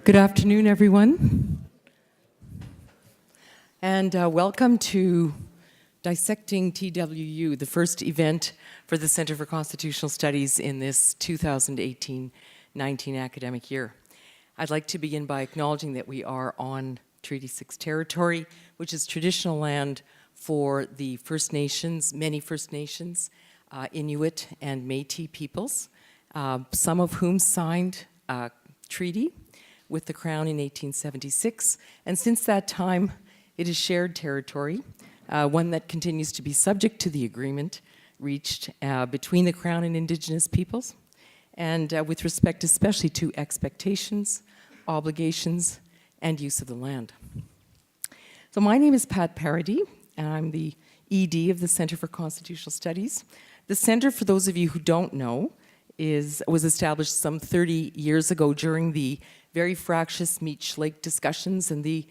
Good afternoon, everyone. And welcome to Dissecting TWU, the first event for the Center for Constitutional Studies in this 2018-19 academic year. I'd like to begin by acknowledging that we are on Treaty 6 territory, which is traditional land for the First Nations, many First Nations, Inuit and Métis peoples, some of whom signed a treaty with the Crown in 1876, and since that time it is shared territory, one that continues to be subject to the agreement reached between the Crown and Indigenous peoples, and with respect especially to expectations, obligations, and use of the land. So my name is Pat Parody, and I'm the ED of the Center for Constitutional Studies. The Center, for those of you who don't know, was established some 30 years ago during the very fractious Meech Lake discussions, and the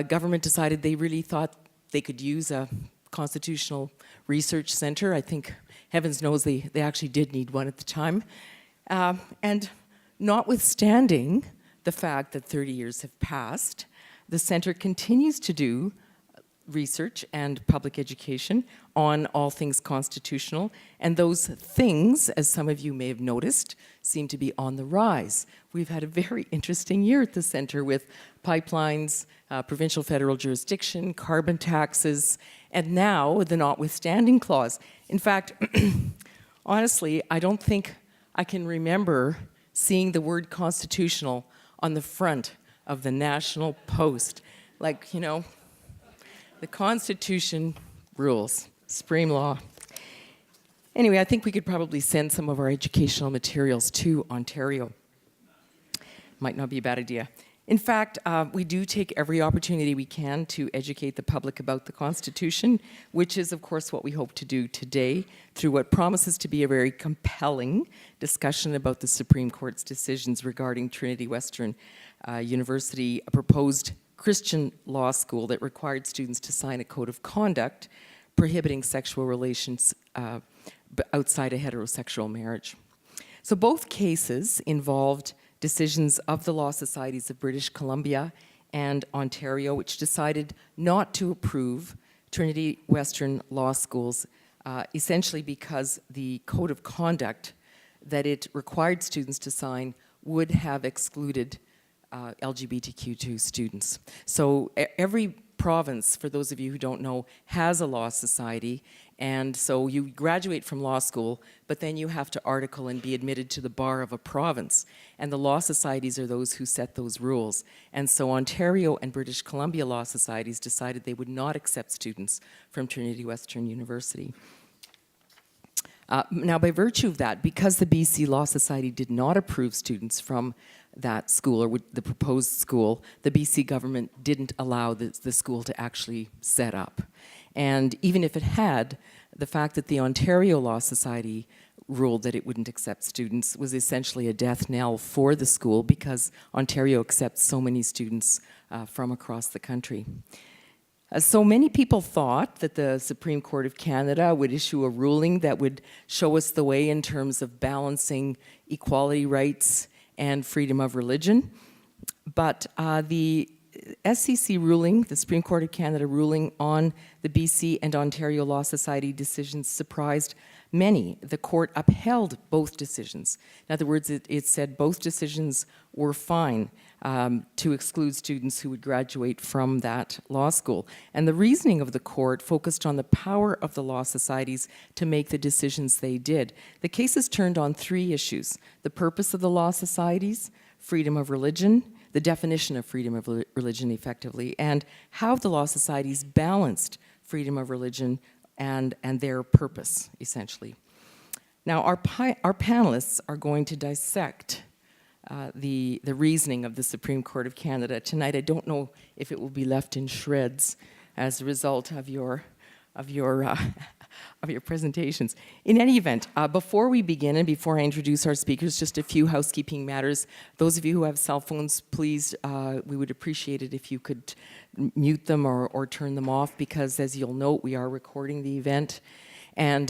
government decided they really thought they could use a constitutional research center. I think, heavens knows, they actually did need one at the time. And notwithstanding the fact that 30 years have passed, the center continues to do research and public education on all things constitutional, and those things, as some of you may have noticed, seem to be on the rise. We've had a very interesting year at the center with pipelines, provincial federal jurisdiction, carbon taxes, and now the notwithstanding clause. In fact, honestly, I don't think I can remember seeing the word constitutional on the front of the National Post. Like, you know, the Constitution rules, supreme law. Anyway, I think we could probably send some of our educational materials to Ontario. Might not be a bad idea. In fact, we do take every opportunity we can to educate the public about the Constitution, which is, of course, what we hope to do today through what promises to be a very compelling discussion about the Supreme Court's decisions regarding Trinity Western University, a proposed Christian law school that required students to sign a code of conduct prohibiting sexual relations outside a heterosexual marriage. So both cases involved decisions of the Law Societies of British Columbia and Ontario, which decided not to approve Trinity Western law schools, essentially because the code of conduct that it required students to sign would have excluded LGBTQ2 students. So every province, for those of you who don't know, has a law society, and so you graduate from law school, but then you have to article and be admitted to the bar of a province, and the law societies are those who set those rules. And so Ontario and British Columbia law societies decided they would not accept students from Trinity Western University. Now, by virtue of that, because the BC Law Society did not approve students from that school, or the proposed school, the BC government didn't allow the school to actually set up. And even if it had, the fact that the Ontario Law Society ruled that it wouldn't accept students was essentially a death knell for the school, because Ontario accepts so many students from across the country. So many people thought that the Supreme Court of Canada would issue a ruling that would show us the way in terms of balancing equality rights and freedom of religion. But the SCC ruling, the Supreme Court of Canada ruling on the BC and Ontario Law Society decisions surprised many. The court upheld both decisions. In other words, it said both decisions were fine to exclude students who would graduate from that law school. And the reasoning of the court focused on the power of the law societies to make the decisions they did. The cases turned on three issues: the purpose of the law societies, freedom of religion, the definition of freedom of religion effectively, and how the law societies balanced freedom of religion and their purpose, essentially. Now, our panelists are going to dissect the reasoning of the Supreme Court of Canada tonight. I don't know if it will be left in shreds as a result of your presentations. In any event, before we begin and before I introduce our speakers, just a few housekeeping matters. Those of you who have cell phones, please, we would appreciate it if you could mute them or turn them off, because as you'll note, we are recording the event. And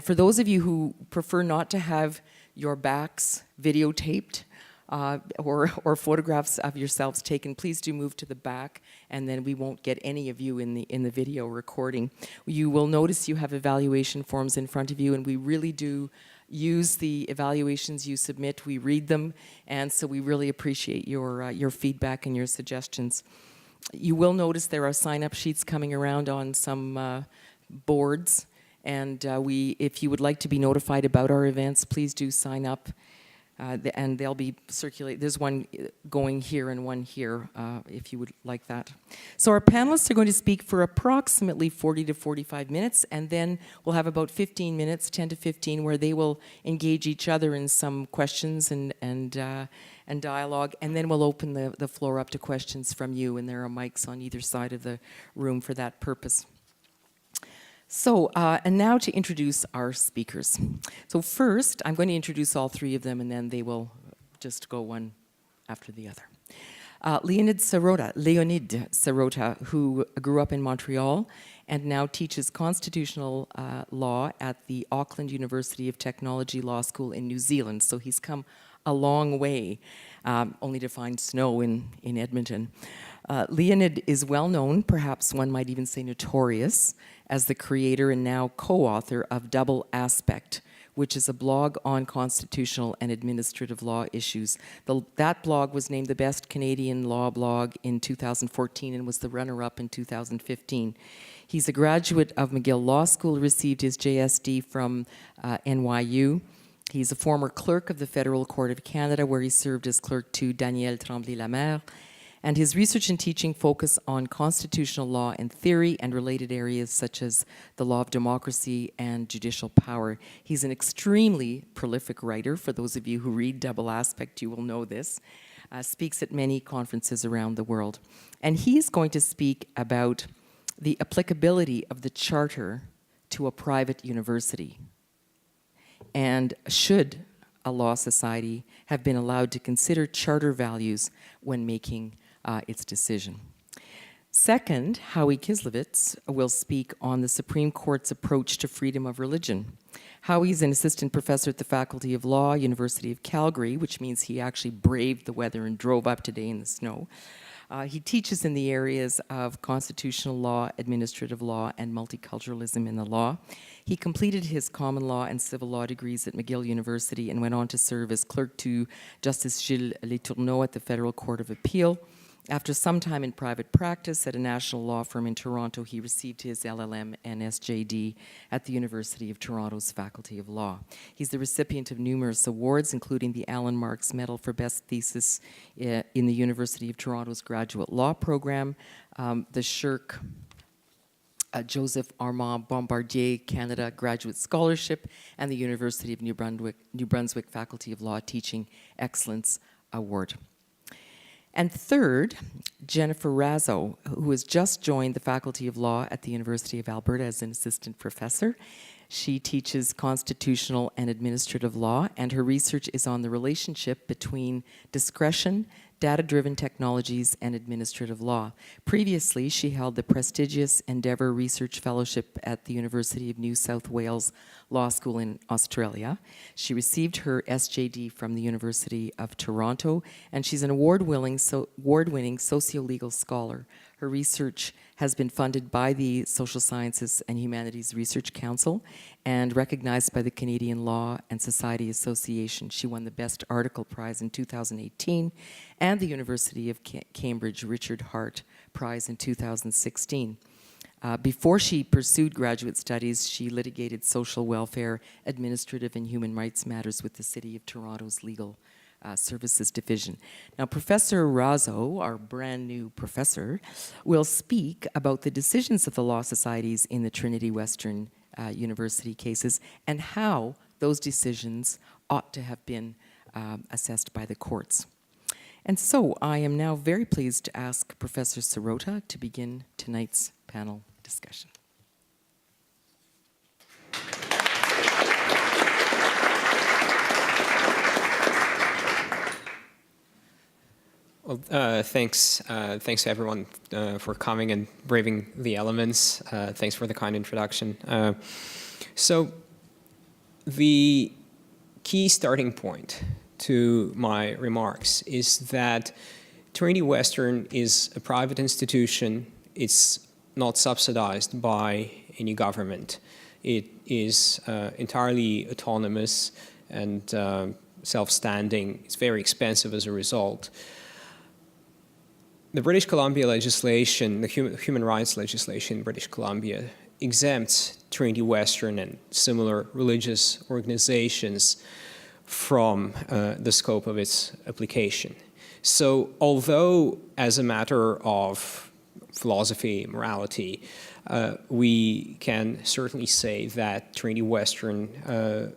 for those of you who prefer not to have your backs videotaped, or photographs of yourselves taken, please do move to the back, and then we won't get any of you in the video recording. You will notice you have evaluation forms in front of you, and we really do use the evaluations you submit. We read them, and so we really appreciate your feedback and your suggestions. You will notice there are sign-up sheets coming around on some boards, and if you would like to be notified about our events, please do sign up. And they'll be circulated. There's one going here and one here, if you would like that. So our panelists are going to speak for approximately 40 to 45 minutes, and then we'll have about 15 minutes, 10 to 15, where they will engage each other in some questions and dialogue, and then we'll open the floor up to questions from you, and there are mics on either side of the room for that purpose. So, and now to introduce our speakers. So first, I'm going to introduce all three of them, and then they will just go one after the other. Leonid Sirota, who grew up in Montreal and now teaches constitutional law at the Auckland University of Technology Law School in New Zealand. So he's come a long way, only to find snow in Edmonton. Leonid is well known, perhaps one might even say notorious, as the creator and now co-author of Double Aspect, which is a blog on constitutional and administrative law issues. That blog was named the best Canadian law blog in 2014 and was the runner-up in 2015. He's a graduate of McGill Law School, received his JSD from NYU. He's a former clerk of the Federal Court of Canada, where he served as clerk to Danielle Tremblay-Lamer. And his research and teaching focus on constitutional law and theory and related areas such as the law of democracy and judicial power. He's an extremely prolific writer. For those of you who read Double Aspect, you will know this. Speaks at many conferences around the world. And he's going to speak about the applicability of the charter to a private university. And should a law society have been allowed to consider charter values when making its decision. Second, Howie Kislevitz will speak on the Supreme Court's approach to freedom of religion. Howie's an assistant professor at the Faculty of Law, University of Calgary, which means he actually braved the weather and drove up today in the snow. He teaches in the areas of constitutional law, administrative law, and multiculturalism in the law. He completed his common law and civil law degrees at McGill University and went on to serve as clerk to Justice Gilles Letourneau at the Federal Court of Appeal. After some time in private practice at a national law firm in Toronto, he received his LLM and SJD at the University of Toronto's Faculty of Law. He's the recipient of numerous awards, including the Alan Marks Medal for Best Thesis in the University of Toronto's Graduate Law Program, the Shirk Joseph Armand Bombardier Canada Graduate Scholarship, and the University of New Brunswick Faculty of Law Teaching Excellence Award. And third, Jennifer Razzo, who has just joined the Faculty of Law at the University of Alberta as an assistant professor. She teaches constitutional and administrative law, and her research is on the relationship between discretion, data-driven technologies, and administrative law. Previously, she held the prestigious Endeavour Research Fellowship at the University of New South Wales Law School in Australia. She received her SJD from the University of Toronto, and she's an award-winning socio-legal scholar. Her research has been funded by the Social Sciences and Humanities Research Council and recognized by the Canadian Law and Society Association. She won the Best Article Prize in 2018 and the University of Cambridge Richard Hart Prize in 2016. Before she pursued graduate studies, she litigated social welfare, administrative and human rights matters with the City of Toronto's Legal Services Division. Now, Professor Razzo, our brand new professor, will speak about the decisions of the law societies in the Trinity Western University cases and how those decisions ought to have been assessed by the courts. And so I am now very pleased to ask Professor Sirota to begin tonight's panel discussion. Well, thanks to everyone for coming and braving the elements. Thanks for the kind introduction. So the key starting point to my remarks is that Trinity Western is a private institution. It's not subsidized by any government. It is entirely autonomous and self-standing. It's very expensive as a result. The British Columbia legislation, the human rights legislation in British Columbia, exempts Trinity Western and similar religious organizations from the scope of its application. So although as a matter of philosophy, morality, we can certainly say that Trinity Western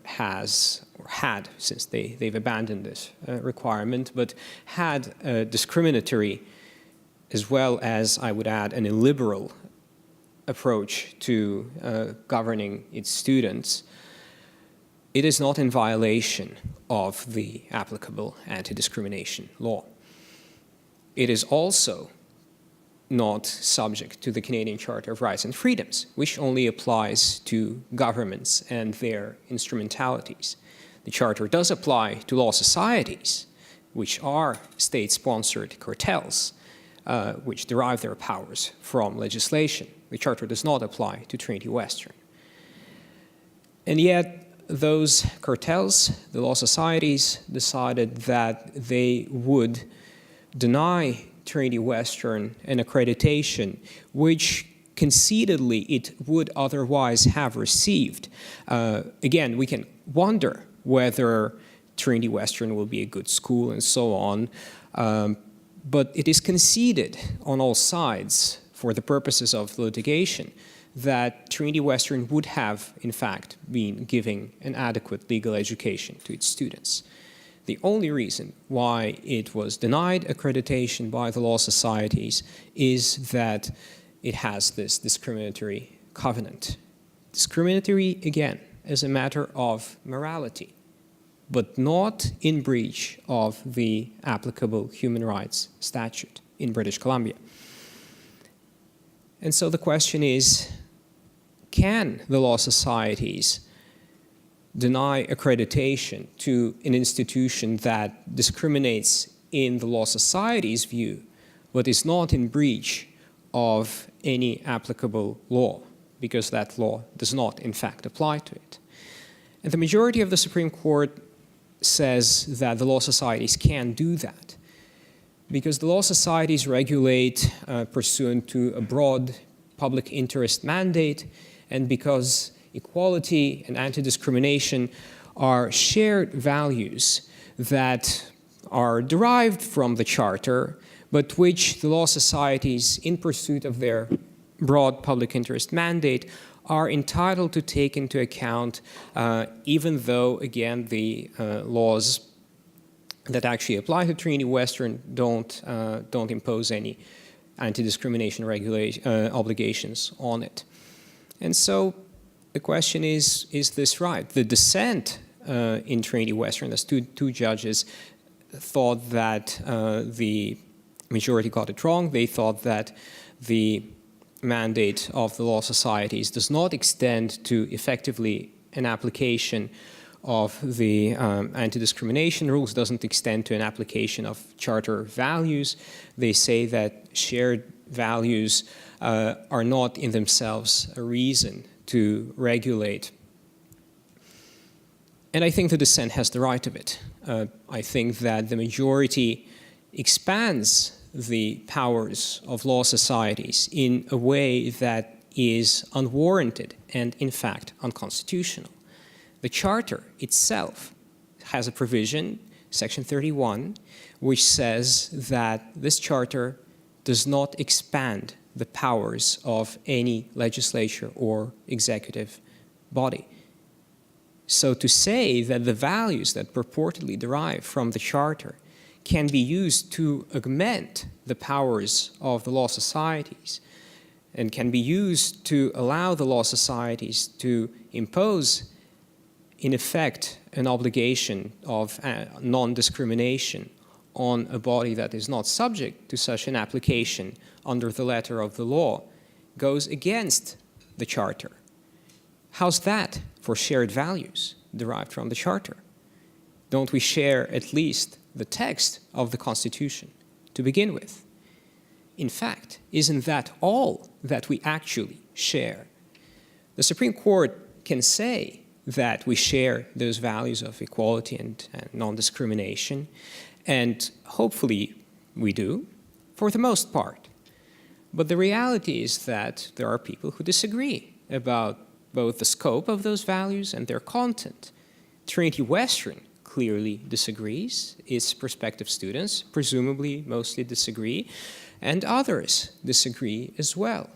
has, or had, since they've abandoned this requirement, but had a discriminatory as well as, I would add, an illiberal approach to governing its students. It is not in violation of the applicable anti-discrimination law. It is also not subject to the Canadian Charter of Rights and Freedoms, which only applies to governments and their instrumentalities. The Charter does apply to law societies, which are state-sponsored cartels, which derive their powers from legislation. The Charter does not apply to Trinity Western. And yet, those cartels, the law societies, decided that they would deny Trinity Western an accreditation which concededly it would otherwise have received. Again, we can wonder whether Trinity Western will be a good school and so on, but it is conceded on all sides for the purposes of litigation that Trinity Western would have, in fact, been giving an adequate legal education to its students. The only reason why it was denied accreditation by the law societies is that it has this discriminatory covenant. Discriminatory, again, as a matter of morality, but not in breach of the applicable human rights statute in British Columbia. And so the question is, can the law societies deny accreditation to an institution that discriminates in the law society's view, but is not in breach of any applicable law, because that law does not, in fact, apply to it? And the majority of the Supreme Court says that the law societies can do that, because the law societies regulate pursuant to a broad public interest mandate, and because equality and anti-discrimination are shared values that are derived from the Charter, but which the law societies, in pursuit of their broad public interest mandate, are entitled to take into account, even though, again, the laws that actually apply to Trinity Western don't impose any anti-discrimination obligations on it. And so the question is this right? The dissent in Trinity Western, there's two judges, thought that the majority got it wrong. They thought that the mandate of the law societies does not extend to effectively an application of the anti-discrimination rules, doesn't extend to an application of Charter values. They say that shared values are not in themselves a reason to regulate. And I think the dissent has the right of it. I think that the majority expands the powers of law societies in a way that is unwarranted and, in fact, unconstitutional. The Charter itself has a provision, Section 31, which says that this Charter does not expand the powers of any legislature or executive body. So to say that the values that purportedly derive from the Charter can be used to augment the powers of the law societies and can be used to allow the law societies to impose, in effect, an obligation of non-discrimination on a body that is not subject to such an application under the letter of the law, goes against the Charter. How's that for shared values derived from the Charter? Don't we share at least the text of the Constitution to begin with? In fact, isn't that all that we actually share? The Supreme Court can say that we share those values of equality and non-discrimination, and hopefully we do, for the most part. But the reality is that there are people who disagree about both the scope of those values and their content. Trinity Western clearly disagrees. Its prospective students presumably mostly disagree, and others disagree as well.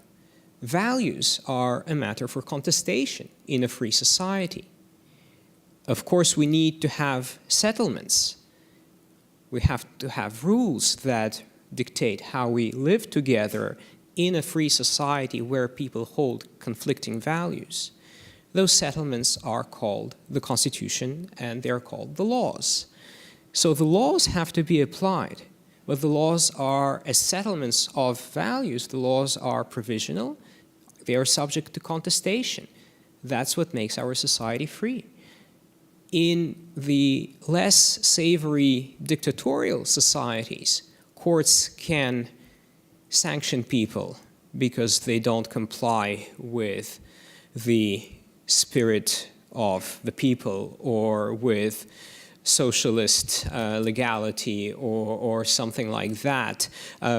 Values are a matter for contestation in a free society. Of course, we need to have settlements. We have to have rules that dictate how we live together in a free society where people hold conflicting values. Those settlements are called the Constitution and they're called the laws. So the laws have to be applied, but the laws are, as settlements of values, the laws are provisional. They are subject to contestation. That's what makes our society free. In the less savory dictatorial societies, courts can sanction people because they don't comply with the spirit of the people or with socialist legality or something like that,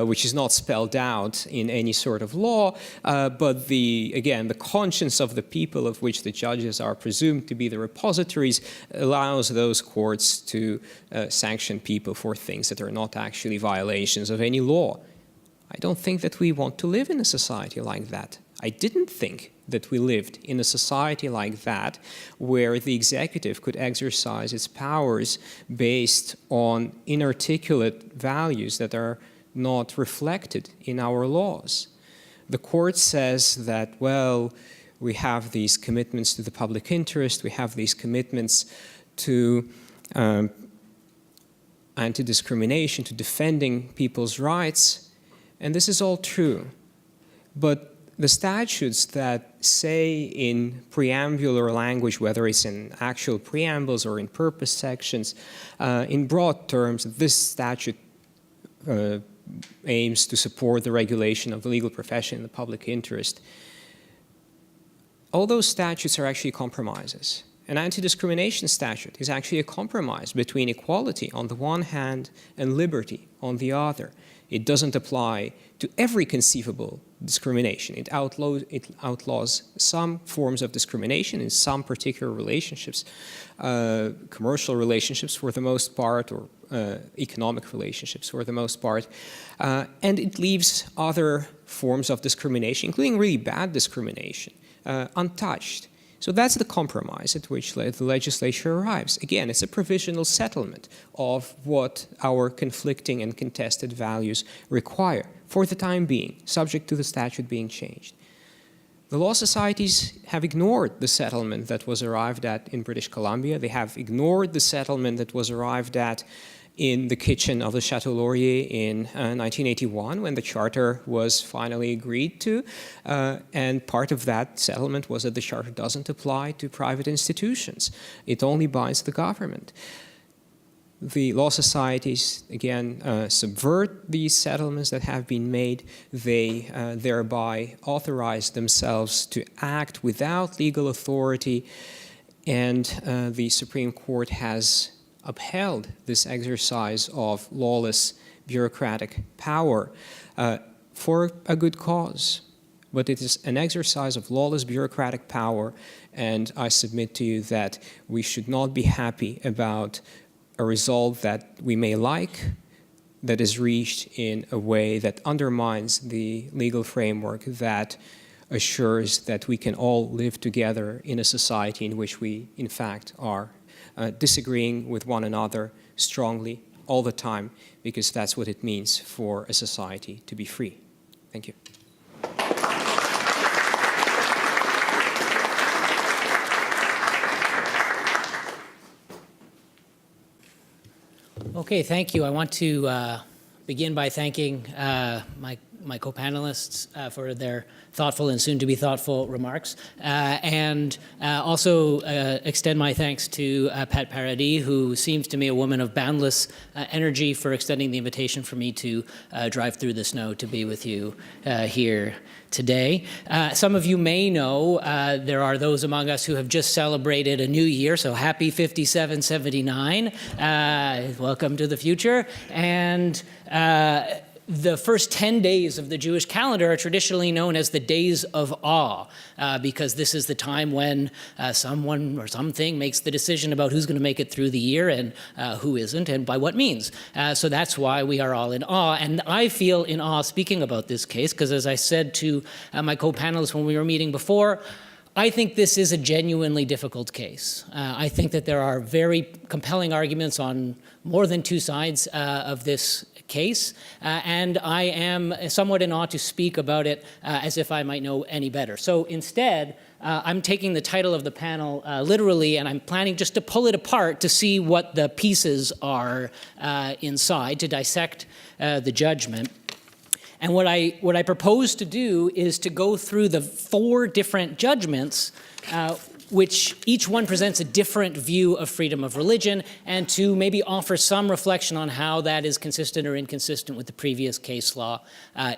which is not spelled out in any sort of law, but again, the conscience of the people, of which the judges are presumed to be the repositories, allows those courts to sanction people for things that are not actually violations of any law. I don't think that we want to live in a society like that. I didn't think that we lived in a society like that, where the executive could exercise its powers based on inarticulate values that are not reflected in our laws. The court says that, well, we have these commitments to the public interest, we have these commitments to anti-discrimination, to defending people's rights, and this is all true. But the statutes that say in preambular language, whether it's in actual preambles or in purpose sections, in broad terms, this statute aims to support the regulation of the legal profession in the public interest. All those statutes are actually compromises. An anti-discrimination statute is actually a compromise between equality on the one hand and liberty on the other. It doesn't apply to every conceivable discrimination. It outlaws some forms of discrimination in some particular relationships, commercial relationships for the most part, or economic relationships for the most part, and it leaves other forms of discrimination, including really bad discrimination, untouched. So that's the compromise at which the legislature arrives. Again, it's a provisional settlement of what our conflicting and contested values require for the time being, subject to the statute being changed. The law societies have ignored the settlement that was arrived at in British Columbia. They have ignored the settlement that was arrived at in the kitchen of the Chateau Laurier in 1981, when the charter was finally agreed to. And part of that settlement was that the charter doesn't apply to private institutions. It only binds the government. The law societies, again, subvert these settlements that have been made. They thereby authorize themselves to act without legal authority. And the Supreme Court has upheld this exercise of lawless bureaucratic power for a good cause. But it is an exercise of lawless bureaucratic power, and I submit to you that we should not be happy about a result that we may like, that is reached in a way that undermines the legal framework that assures that we can all live together in a society in which we, in fact, are disagreeing with one another strongly all the time, because that's what it means for a society to be free. Thank you. Okay, thank you. I want to begin by thanking my co-panelists for their thoughtful and soon-to-be thoughtful remarks, and also extend my thanks to Pat Paradis, who seems to me a woman of boundless energy, for extending the invitation for me to drive through the snow to be with you here today. Some of you may know there are those among us who have just celebrated a new year, so happy 5779. Welcome to the future. And the first 10 days of the Jewish calendar are traditionally known as the Days of Awe, because this is the time when someone or something makes the decision about who's going to make it through the year and who isn't, and by what means. So that's why we are all in awe. And I feel in awe speaking about this case, because as I said to my co-panelists when we were meeting before, I think this is a genuinely difficult case. I think that there are very compelling arguments on more than two sides of this case, and I am somewhat in awe to speak about it as if I might know any better. So instead, I'm taking the title of the panel literally, and I'm planning just to pull it apart to see what the pieces are inside, to dissect the judgment. And what I propose to do is to go through the 4 different judgments, which each one presents a different view of freedom of religion, and to maybe offer some reflection on how that is consistent or inconsistent with the previous case law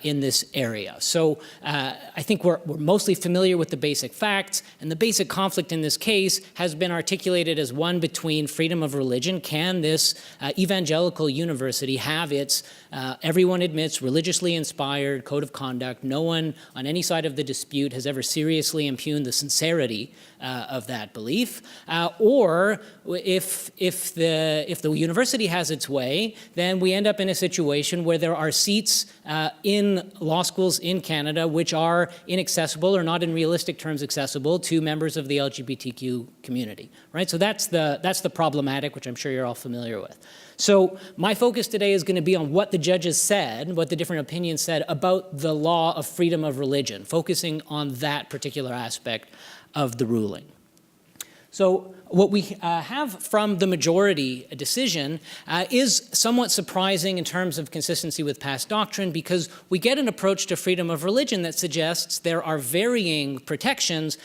in this area. So I think we're mostly familiar with the basic facts, and the basic conflict in this case has been articulated as one between freedom of religion. Can this evangelical university have its, everyone admits, religiously inspired code of conduct? No one on any side of the dispute has ever seriously impugned the sincerity of that belief, or if the university has its way, then we end up in a situation where there are seats in law schools in Canada which are inaccessible or not in realistic terms accessible to members of the LGBTQ community, right? So that's the problematic, which I'm sure you're all familiar with. So my focus today is going to be on what the judges said, what the different opinions said about the law of freedom of religion, focusing on that particular aspect of the ruling. So what we have from the majority decision is somewhat surprising in terms of consistency with past doctrine, because we get an approach to freedom of religion that suggests there are varying protections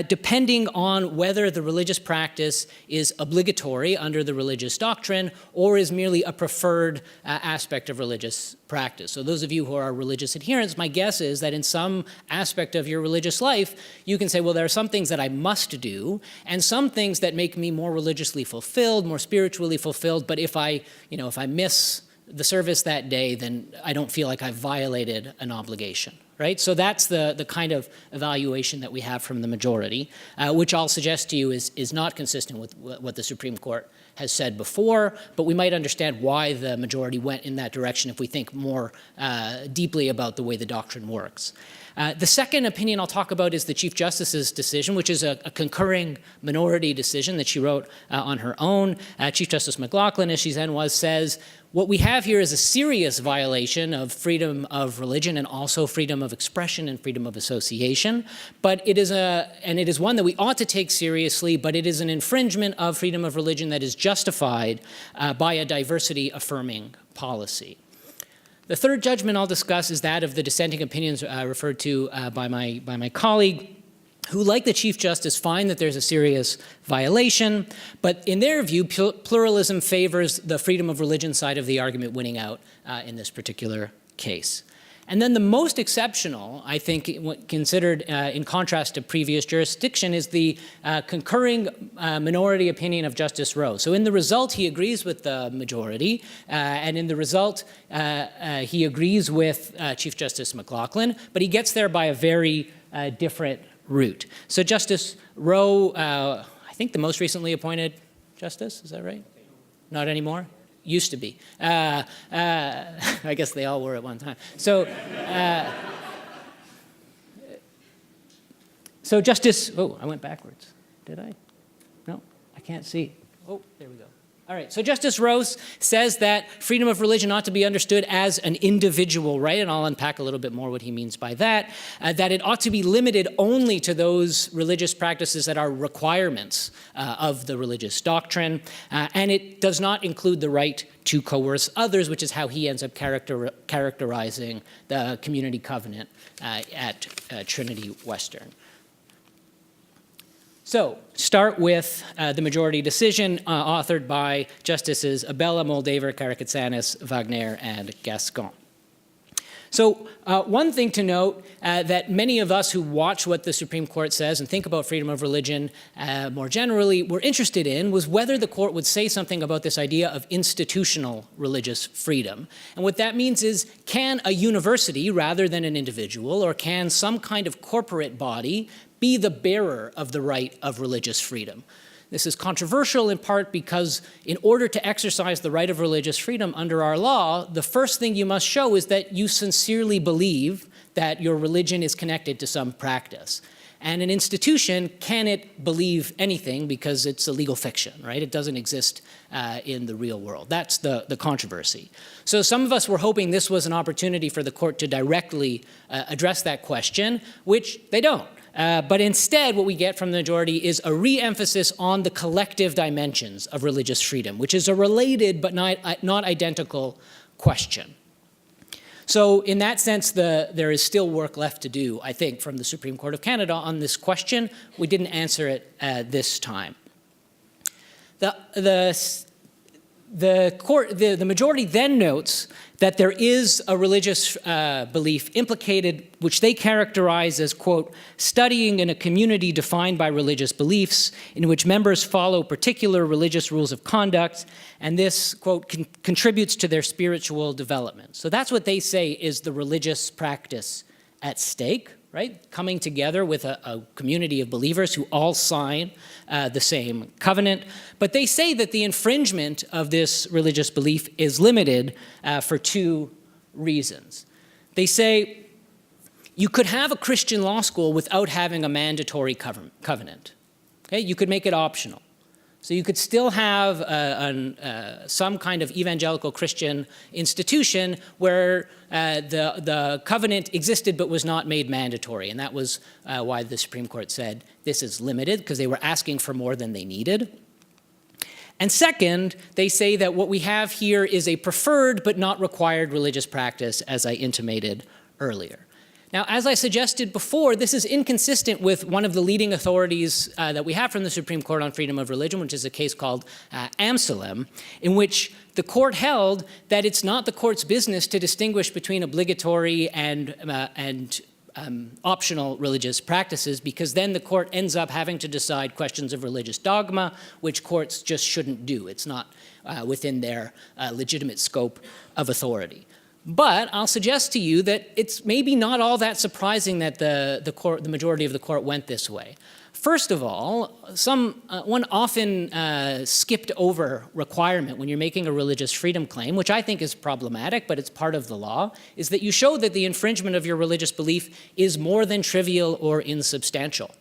depending on whether the religious practice is obligatory under the religious doctrine or is merely a preferred aspect of religious practice. So those of you who are religious adherents, my guess is that in some aspect of your religious life, you can say, well, there are some things that I must do and some things that make me more religiously fulfilled, more spiritually fulfilled, but if I miss the service that day, then I don't feel like I've violated an obligation. Right? So that's the kind of evaluation that we have from the majority, which I'll suggest to you is not consistent with what the Supreme Court has said before, but we might understand why the majority went in that direction if we think more deeply about the way the doctrine works. The second opinion I'll talk about is the Chief Justice's decision, which is a concurring minority decision that she wrote on her own. Chief Justice McLaughlin, as she then was, says, what we have here is a serious violation of freedom of religion and also freedom of expression and freedom of association. But it is one that we ought to take seriously, but it is an infringement of freedom of religion that is justified by a diversity-affirming policy. The third judgment I'll discuss is that of the dissenting opinions referred to by my colleague, who, like the Chief Justice, find that there's a serious violation, but in their view, pluralism favors the freedom of religion side of the argument winning out in this particular case. And then the most exceptional, I think, considered in contrast to previous jurisdiction, is the concurring minority opinion of Justice Rowe. So in the result, he agrees with the majority, and in the result, he agrees with Chief Justice McLaughlin, but he gets there by a very different route. So Justice Rowe, I think the most recently appointed justice, is that right? Not anymore? Used to be. I guess they all were at one time. So, so Justice, oh, I went backwards. Did I? No, I can't see. Oh, there we go. All right, so Justice Rose says that freedom of religion ought to be understood as an individual right, and I'll unpack a little bit more what he means by that, that it ought to be limited only to those religious practices that are requirements of the religious doctrine, and it does not include the right to coerce others, which is how he ends up characterizing the community covenant at Trinity Western. So, start with the majority decision authored by Justices Abella, Moldaver, Karakatsanis, Wagner, and Gascon. So, one thing to note that many of us who watch what the Supreme Court says and think about freedom of religion more generally were interested in was whether the court would say something about this idea of institutional religious freedom. And what that means is, can a university, rather than an individual, or can some kind of corporate body be the bearer of the right of religious freedom? This is controversial in part because in order to exercise the right of religious freedom under our law, the first thing you must show is that you sincerely believe that your religion is connected to some practice. And an institution, can it believe anything because it's a legal fiction, right? It doesn't exist in the real world. That's the controversy. So some of us were hoping this was an opportunity for the court to directly address that question, which they don't. But instead, what we get from the majority is a re-emphasis on the collective dimensions of religious freedom, which is a related but not identical question. So in that sense, there is still work left to do, I think, from the Supreme Court of Canada on this question. We didn't answer it this time. The majority then notes that there is a religious belief implicated, which they characterize as, quote, studying in a community defined by religious beliefs in which members follow particular religious rules of conduct, and this, quote, contributes to their spiritual development. So that's what they say is the religious practice at stake, right? Coming together with a community of believers who all sign the same covenant. But they say that the infringement of this religious belief is limited for two reasons. They say you could have a Christian law school without having a mandatory covenant. Okay? You could make it optional. So you could still have some kind of evangelical Christian institution where the covenant existed but was not made mandatory. And that was why the Supreme Court said this is limited, because they were asking for more than they needed. And second, they say that what we have here is a preferred but not required religious practice, as I intimated earlier. Now, as I suggested before, this is inconsistent with one of the leading authorities that we have from the Supreme Court on freedom of religion, which is a case called Amselem, in which the court held that it's not the court's business to distinguish between obligatory and optional religious practices, because then the court ends up having to decide questions of religious dogma, which courts just shouldn't do. It's not within their legitimate scope of authority. But I'll suggest to you that it's maybe not all that surprising that the majority of the court went this way. First of all, one often skipped over requirement when you're making a religious freedom claim, which I think is problematic, but it's part of the law, is that you show that the infringement of your religious belief is more than trivial or insubstantial.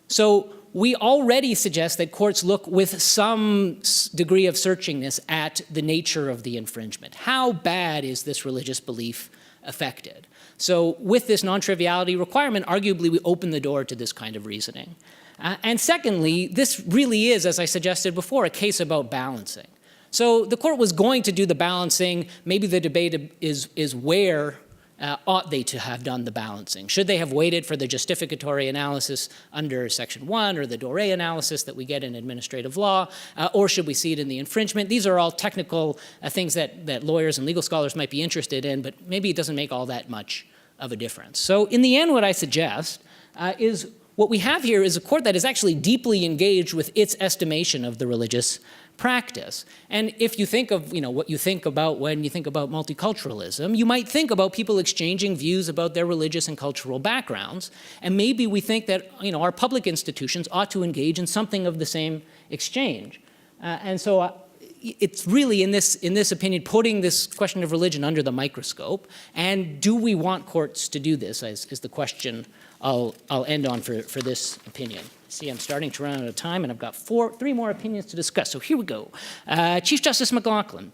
So we already suggest that courts look with some degree of searchingness at the nature of the infringement. How bad is this religious belief affected? So with this non-triviality requirement, arguably we open the door to this kind of reasoning. And secondly, this really is, as I suggested before, a case about balancing. So the court was going to do the balancing. Maybe the debate is where ought they to have done the balancing? Should they have waited for the justificatory analysis under Section 1 or the Doré analysis that we get in administrative law, or should we see it in the infringement? These are all technical things that lawyers and legal scholars might be interested in, but maybe it doesn't make all that much of a difference. So in the end, what I suggest is what we have here is a court that is actually deeply engaged with its estimation of the religious practice. And if you think of what you think about when you think about multiculturalism, you might think about people exchanging views about their religious and cultural backgrounds. And maybe we think that our public institutions ought to engage in something of the same exchange. And so it's really, in this opinion, putting this question of religion under the microscope. And do we want courts to do this, is the question I'll end on for this opinion. See, I'm starting to run out of time, and I've got three more opinions to discuss. So here we go. Chief Justice McLaughlin.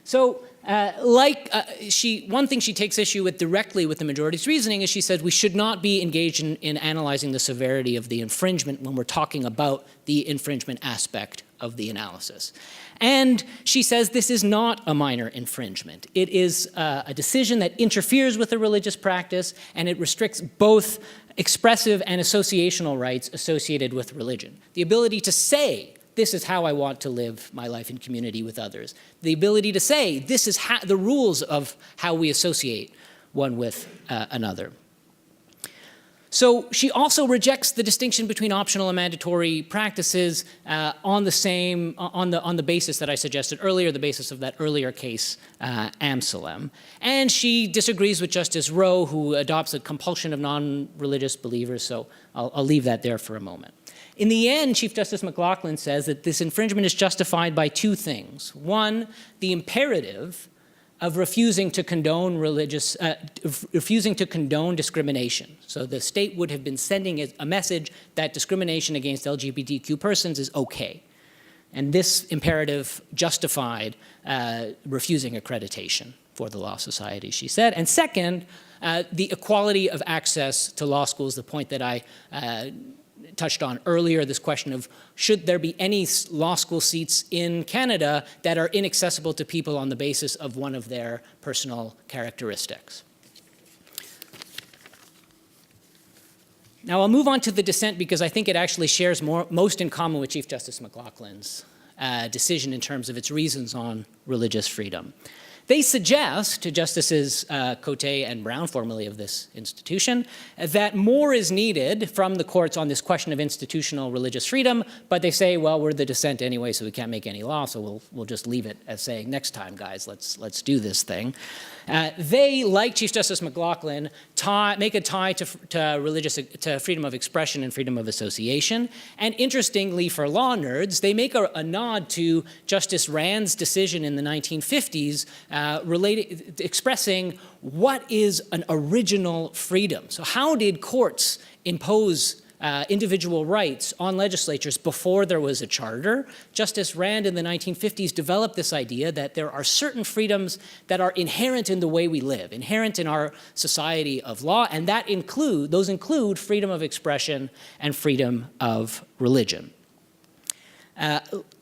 So one thing she takes issue with directly with the majority's reasoning is she says we should not be engaged in analyzing the severity of the infringement when we're talking about the infringement aspect of the analysis. And she says this is not a minor infringement. It is a decision that interferes with a religious practice, and it restricts both expressive and associational rights associated with religion. The ability to say, this is how I want to live my life in community with others. The ability to say, this is the rules of how we associate one with another. So she also rejects the distinction between optional and mandatory practices on the basis that I suggested earlier, the basis of that earlier case, Amsalem. And she disagrees with Justice Rowe, who adopts a compulsion of non-religious believers, so I'll leave that there for a moment. In the end, Chief Justice McLaughlin says that this infringement is justified by two things. One, the imperative of refusing to condone discrimination. So the state would have been sending a message that discrimination against LGBTQ persons is okay. And this imperative justified refusing accreditation for the Law Society, she said. And second, the equality of access to law schools, the point that I touched on earlier, this question of should there be any law school seats in Canada that are inaccessible to people on the basis of one of their personal characteristics. Now I'll move on to the dissent because I think it actually shares most in common with Chief Justice McLaughlin's decision in terms of its reasons on religious freedom. They suggest to Justices Cote and Brown, formerly of this institution, that more is needed from the courts on this question of institutional religious freedom, but they say, well, we're the dissent anyway, so we can't make any law, so we'll just leave it as saying, next time, guys, let's do this thing. They, like Chief Justice McLaughlin, make a tie to freedom of expression and freedom of association. And interestingly, for law nerds, they make a nod to Justice Rand's decision in the 1950s expressing what is an original freedom. So how did courts impose individual rights on legislatures before there was a charter? Justice Rand in the 1950s developed this idea that there are certain freedoms that are inherent in the way we live, inherent in our society of law, and those include freedom of expression and freedom of religion.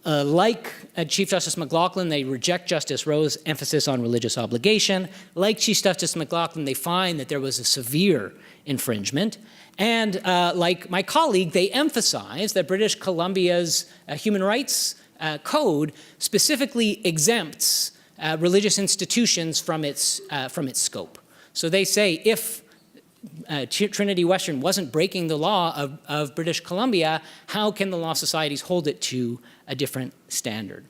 Like Chief Justice McLaughlin, they reject Justice Rowe's emphasis on religious obligation. Like Chief Justice McLaughlin, they find that there was a severe infringement. And like my colleague, they emphasize that British Columbia's Human Rights Code specifically exempts religious institutions from its scope. So they say if Trinity Western wasn't breaking the law of British Columbia, how can the Law Societies hold it to a different standard?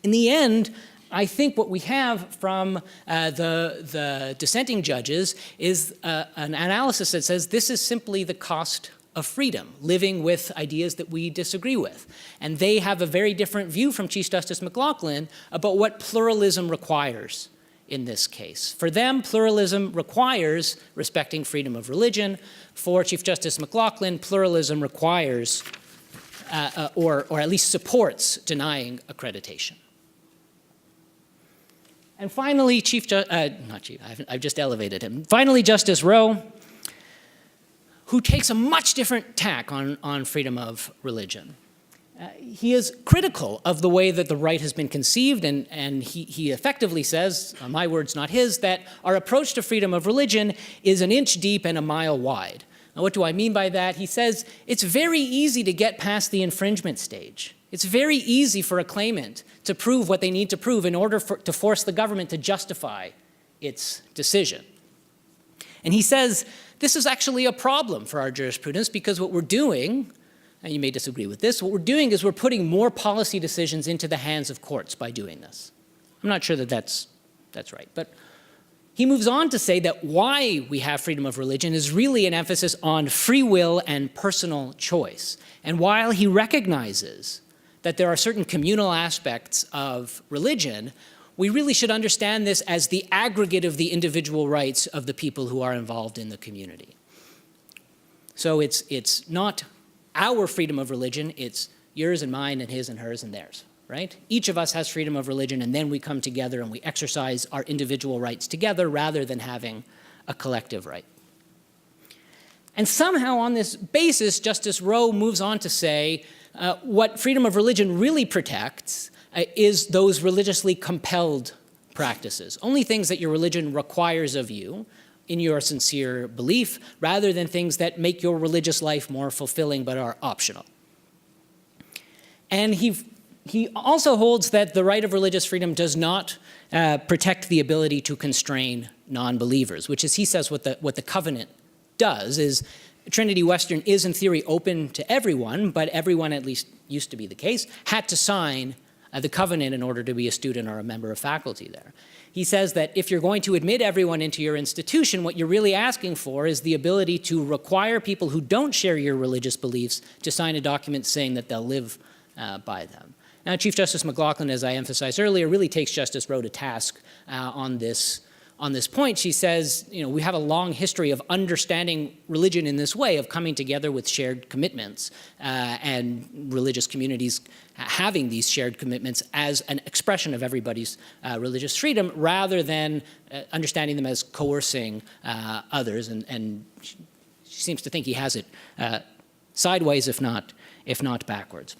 In the end, I think what we have from the dissenting judges is an analysis that says this is simply the cost of freedom, living with ideas that we disagree with. And they have a very different view from Chief Justice McLaughlin about what pluralism requires in this case. For them, pluralism requires respecting freedom of religion. For Chief Justice McLaughlin, pluralism requires, or at least supports, denying accreditation. And finally, I've just elevated him. Finally, Justice Rowe, who takes a much different tack on freedom of religion. He is critical of the way that the right has been conceived, and he effectively says, my words, not his, that our approach to freedom of religion is an inch deep and a mile wide. Now, what do I mean by that? He says it's very easy to get past the infringement stage. It's very easy for a claimant to prove what they need to prove in order to force the government to justify its decision. And he says this is actually a problem for our jurisprudence because what we're doing, and you may disagree with this, what we're doing is we're putting more policy decisions into the hands of courts by doing this. I'm not sure that that's right. But he moves on to say that why we have freedom of religion is really an emphasis on free will and personal choice. And while he recognizes that there are certain communal aspects of religion, we really should understand this as the aggregate of the individual rights of the people who are involved in the community. So it's not our freedom of religion, it's yours and mine and his and hers and theirs, right? Each of us has freedom of religion, and then we come together and we exercise our individual rights together rather than having a collective right. And somehow on this basis, Justice Rowe moves on to say what freedom of religion really protects is those religiously compelled practices, only things that your religion requires of you in your sincere belief, rather than things that make your religious life more fulfilling but are optional. And he also holds that the right of religious freedom does not protect the ability to constrain non-believers, which is, he says, what the covenant does is Trinity Western is in theory open to everyone, but everyone, at least used to be the case, had to sign the covenant in order to be a student or a member of faculty there. He says that if you're going to admit everyone into your institution, what you're really asking for is the ability to require people who don't share your religious beliefs to sign a document saying that they'll live by them. Now, Chief Justice McLaughlin, as I emphasized earlier, really takes Justice Rowe to task on this point. She says, we have a long history of understanding religion in this way, of coming together with shared commitments, and religious communities having these shared commitments as an expression of everybody's religious freedom, rather than understanding them as coercing others. And she seems to think he has it sideways, if not backwards.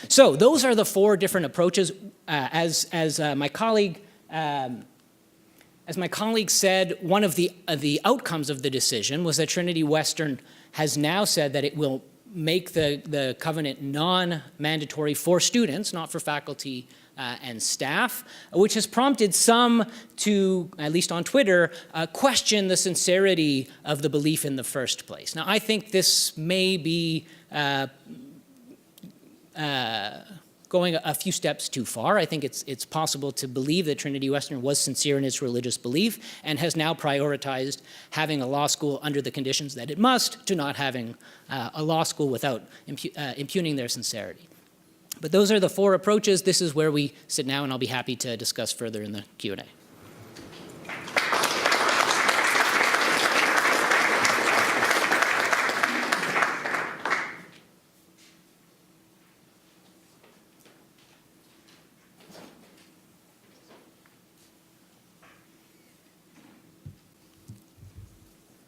So those are the four different approaches. As my colleague said, one of the outcomes of the decision was that Trinity Western has now said that it will make the covenant non-mandatory for students, not for faculty and staff, which has prompted some to, at least on Twitter, question the sincerity of the belief in the first place. Now, I think this may be going a few steps too far. I think it's possible to believe that Trinity Western was sincere in its religious belief and has now prioritized having a law school under the conditions that it must to not having a law school without impugning their sincerity. But those are the four approaches. This is where we sit now, and I'll be happy to discuss further in the Q&A.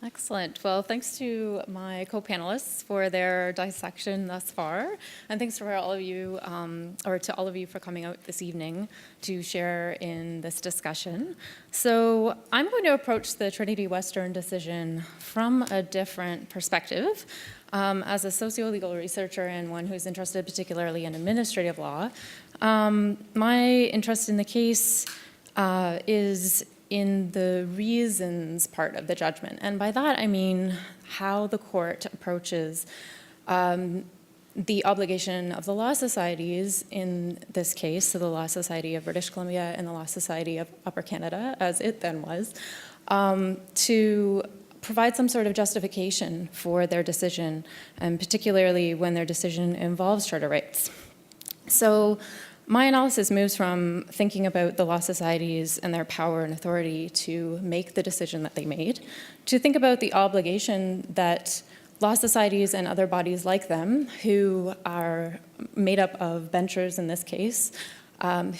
Excellent. Well, thanks to my co-panelists for their dissection thus far, and thanks for all of you, or to all of you for coming out this evening to share in this discussion. So I'm going to approach the Trinity Western decision from a different perspective. As a socio-legal researcher and one who's interested particularly in administrative law, my interest in the case is in the reasons part of the judgment. And by that, I mean how the court approaches the obligation of the law societies in this case, so the Law Society of British Columbia and the Law Society of Upper Canada, as it then was, to provide some sort of justification for their decision, and particularly when their decision involves charter rights. So my analysis moves from thinking about the law societies and their power and authority to make the decision that they made, to think about the obligation that law societies and other bodies like them, who are made up of benchers in this case,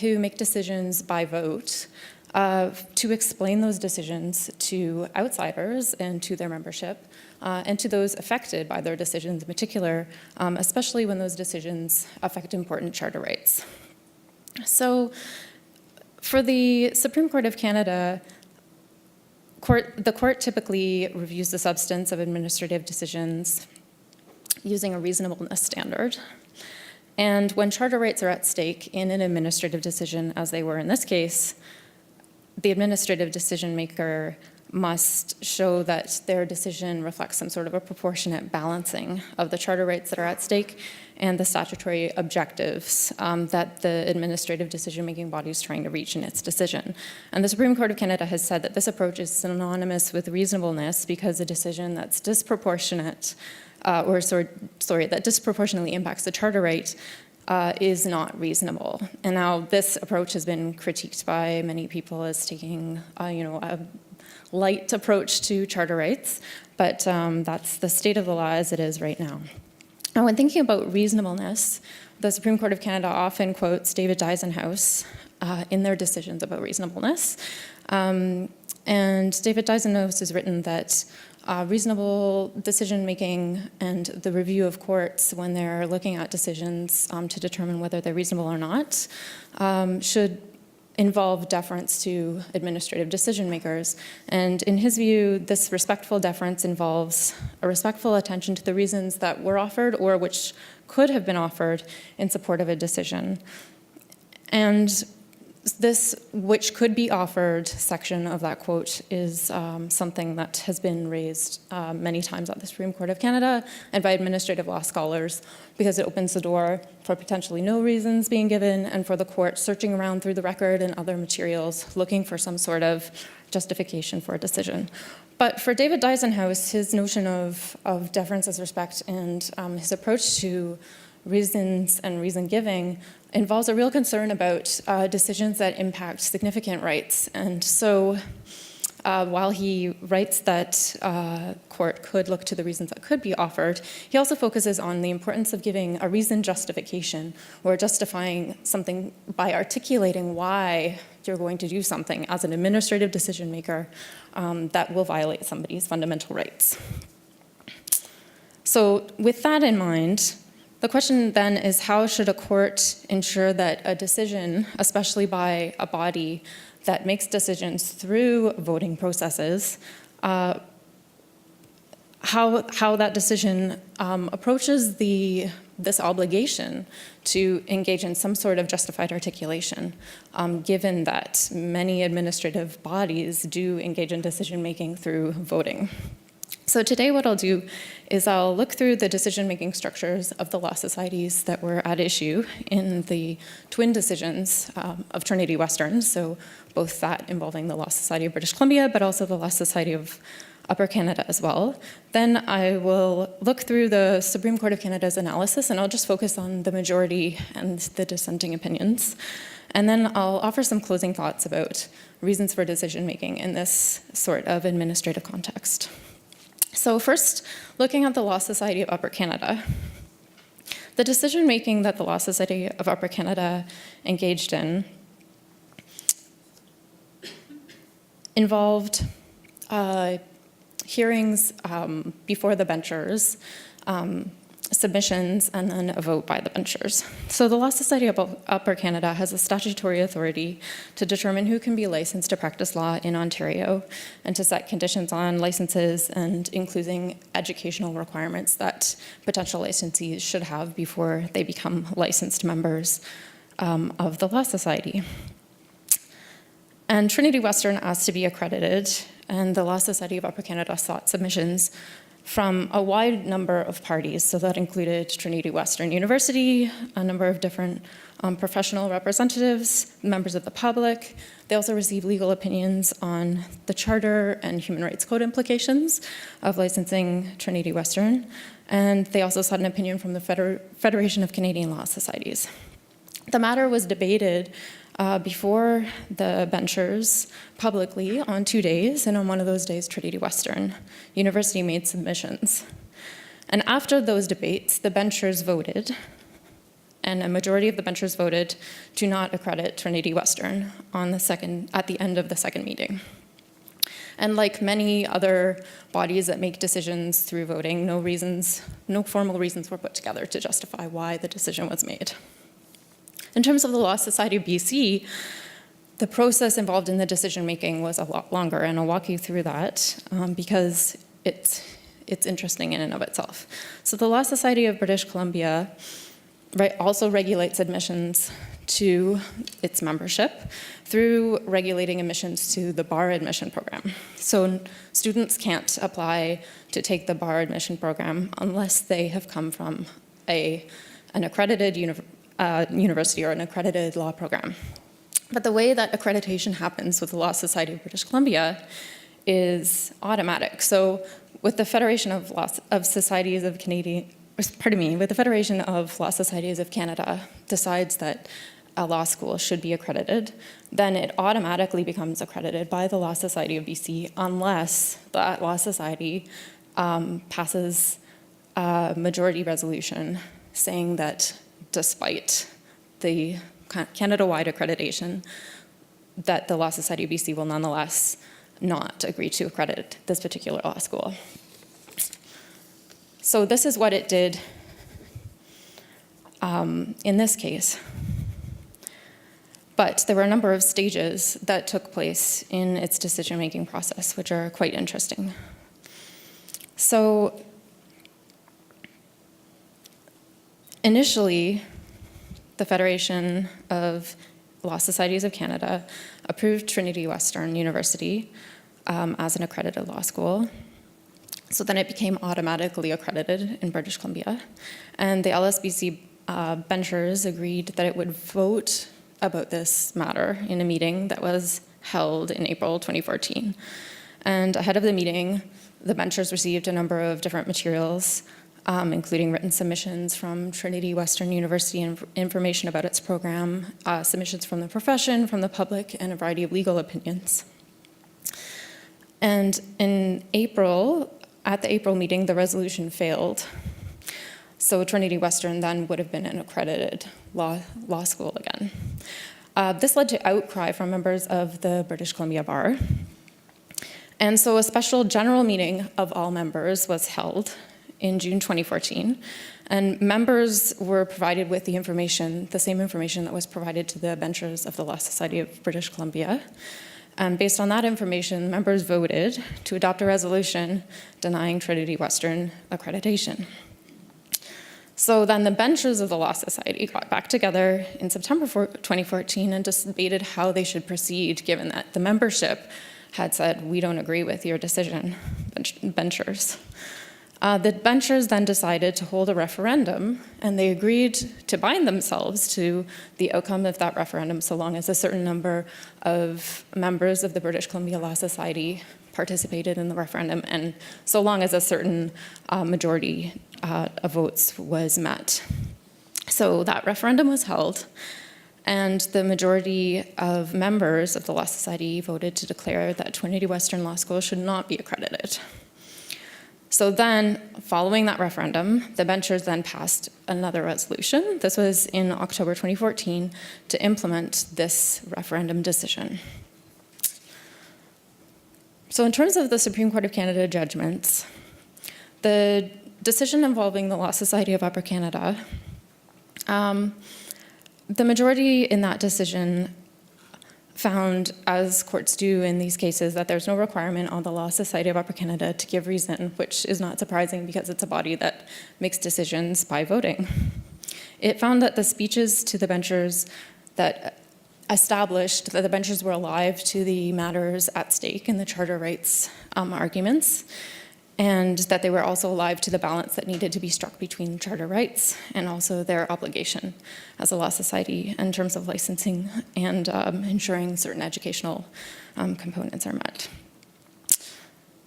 who make decisions by vote, to explain those decisions to outsiders and to their membership, and to those affected by their decisions in particular, especially when those decisions affect important charter rights. So for the Supreme Court of Canada, the court typically reviews the substance of administrative decisions using a reasonableness standard. And when charter rights are at stake in an administrative decision, as they were in this case, the administrative decision maker must show that their decision reflects some sort of a proportionate balancing of the charter rights that are at stake and the statutory objectives that the administrative decision-making body is trying to reach in its decision. And the Supreme Court of Canada has said that this approach is synonymous with reasonableness because a decision that's disproportionate, that disproportionately impacts the charter right is not reasonable. And now this approach has been critiqued by many people as taking, a light approach to charter rights, but that's the state of the law as it is right now. And when thinking about reasonableness, the Supreme Court of Canada often quotes David Deisenhouse in their decisions about reasonableness. And David Deisenhouse has written that reasonable decision-making and the review of courts when they're looking at decisions to determine whether they're reasonable or not should involve deference to administrative decision makers. And in his view, this respectful deference involves a respectful attention to the reasons that were offered or which could have been offered in support of a decision. And this which could be offered section of that quote is something that has been raised many times at the Supreme Court of Canada and by administrative law scholars because it opens the door for potentially no reasons being given and for the court searching around through the record and other materials looking for some sort of justification for a decision. But for David Deisenhouse, his notion of deference as respect and his approach to reasons and reason giving involves a real concern about decisions that impact significant rights. And so while he writes that court could look to the reasons that could be offered, he also focuses on the importance of giving a reasoned justification or justifying something by articulating why you're going to do something as an administrative decision maker that will violate somebody's fundamental rights. So with that in mind, the question then is how should a court ensure that a decision, especially by a body that makes decisions through voting processes, how that decision approaches this obligation to engage in some sort of justified articulation, given that many administrative bodies do engage in decision-making through voting. So today what I'll do is I'll look through the decision-making structures of the law societies that were at issue in the twin decisions of Trinity Western, so both that involving the Law Society of British Columbia, but also the Law Society of Upper Canada as well. Then I will look through the Supreme Court of Canada's analysis, and I'll just focus on the majority and the dissenting opinions. And then I'll offer some closing thoughts about reasons for decision-making in this sort of administrative context. So first, looking at the Law Society of Upper Canada. The decision-making that the Law Society of Upper Canada engaged in involved hearings before the benchers, submissions, and then a vote by the benchers. So the Law Society of Upper Canada has a statutory authority to determine who can be licensed to practice law in Ontario and to set conditions on licenses and including educational requirements that potential licensees should have before they become licensed members of the Law Society. And Trinity Western asked to be accredited, and the Law Society of Upper Canada sought submissions from a wide number of parties. So that included Trinity Western University, a number of different professional representatives, members of the public. They also received legal opinions on the Charter and Human Rights Code implications of licensing Trinity Western. And they also sought an opinion from the Federation of Canadian Law Societies. The matter was debated before the benchers publicly on 2 days, and on one of those days, Trinity Western University made submissions. And after those debates, the benchers voted, and a majority of the benchers voted to not accredit Trinity Western at the end of the second meeting. And like many other bodies that make decisions through voting, no formal reasons were put together to justify why the decision was made. In terms of the Law Society of BC, the process involved in the decision-making was a lot longer, and I'll walk you through that because it's interesting in and of itself. So the Law Society of British Columbia also regulates admissions to its membership through regulating admissions to the bar admission program. So students can't apply to take the bar admission program unless they have come from an accredited university or an accredited law program. But the way that accreditation happens with the Law Society of British Columbia is automatic. So with the Federation of Societies of with the Federation of Law Societies of Canada decides that a law school should be accredited, then it automatically becomes accredited by the Law Society of BC unless that law society passes a majority resolution saying that despite the Canada-wide accreditation, that the Law Society of BC will nonetheless not agree to accredit this particular law school. So this is what it did in this case. But there were a number of stages that took place in its decision-making process, which are quite interesting. So initially, the Federation of Law Societies of Canada approved Trinity Western University as an accredited law school. So then it became automatically accredited in British Columbia. And the LSBC benchers agreed that it would vote about this matter in a meeting that was held in April 2014. And ahead of the meeting, the benchers received a number of different materials, including written submissions from Trinity Western University and information about its program, submissions from the profession, from the public, and a variety of legal opinions. And in April, at the April meeting, the resolution failed. So Trinity Western then would have been an accredited law school again. This led to outcry from members of the British Columbia Bar. And so a special general meeting of all members was held in June 2014. And members were provided with the information, the same information that was provided to the benchers of the Law Society of British Columbia. And based on that information, members voted to adopt a resolution denying Trinity Western accreditation. So then the benchers of the Law Society got back together in September 2014 and debated how they should proceed, given that the membership had said, we don't agree with your decision, benchers. The benchers then decided to hold a referendum, and they agreed to bind themselves to the outcome of that referendum so long as a certain number of members of the British Columbia Law Society participated in the referendum, and so long as a certain majority of votes was met. So that referendum was held, and the majority of members of the Law Society voted to declare that Trinity Western Law School should not be accredited. So then, following that referendum, the benchers then passed another resolution. This was in October 2014 to implement this referendum decision. So in terms of the Supreme Court of Canada judgments, the decision involving the Law Society of Upper Canada, the majority in that decision found, as courts do in these cases, that there's no requirement on the Law Society of Upper Canada to give reason, which is not surprising because it's a body that makes decisions by voting. It found that the speeches to the benchers that established that the benchers were alive to the matters at stake in the charter rights arguments, and that they were also alive to the balance that needed to be struck between charter rights and also their obligation as a law society in terms of licensing and ensuring certain educational components are met.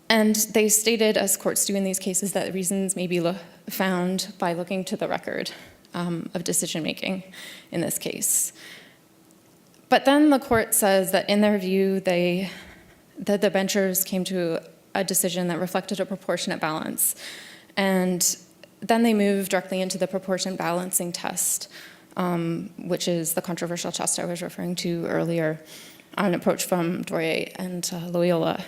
And they stated, as courts do in these cases, that reasons may be found by looking to the record of decision-making in this case. But then the court says that in their view, that the benchers came to a decision that reflected a proportionate balance. And then they moved directly into the proportionate balancing test, which is the controversial test I was referring to earlier, an approach from Dorier and Loyola.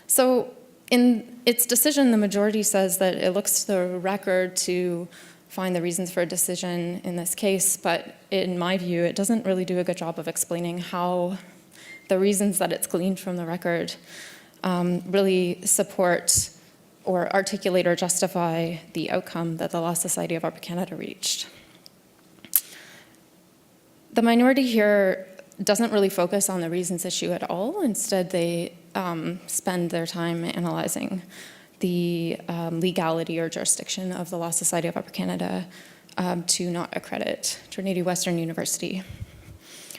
So in its decision, the majority says that it looks to the record to find the reasons for a decision in this case, but in my view, it doesn't really do a good job of explaining how the reasons that it's gleaned from the record really support or articulate or justify the outcome that the Law Society of Upper Canada reached. The minority here doesn't really focus on the reasons issue at all. Instead, they spend their time analyzing the legality or jurisdiction of the Law Society of Upper Canada to not accredit Trinity Western University.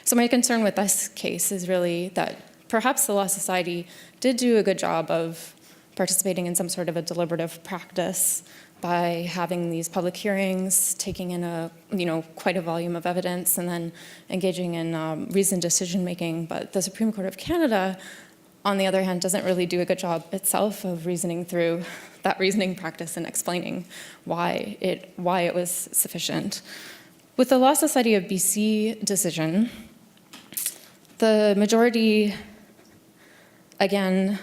So my concern with this case is really that perhaps the Law Society did do a good job of participating in some sort of a deliberative practice by having these public hearings, taking in quite a volume of evidence, and then engaging in reasoned decision-making. But the Supreme Court of Canada, on the other hand, doesn't really do a good job itself of reasoning through that reasoning practice and explaining why it was sufficient. With the Law Society of BC decision, the majority, again,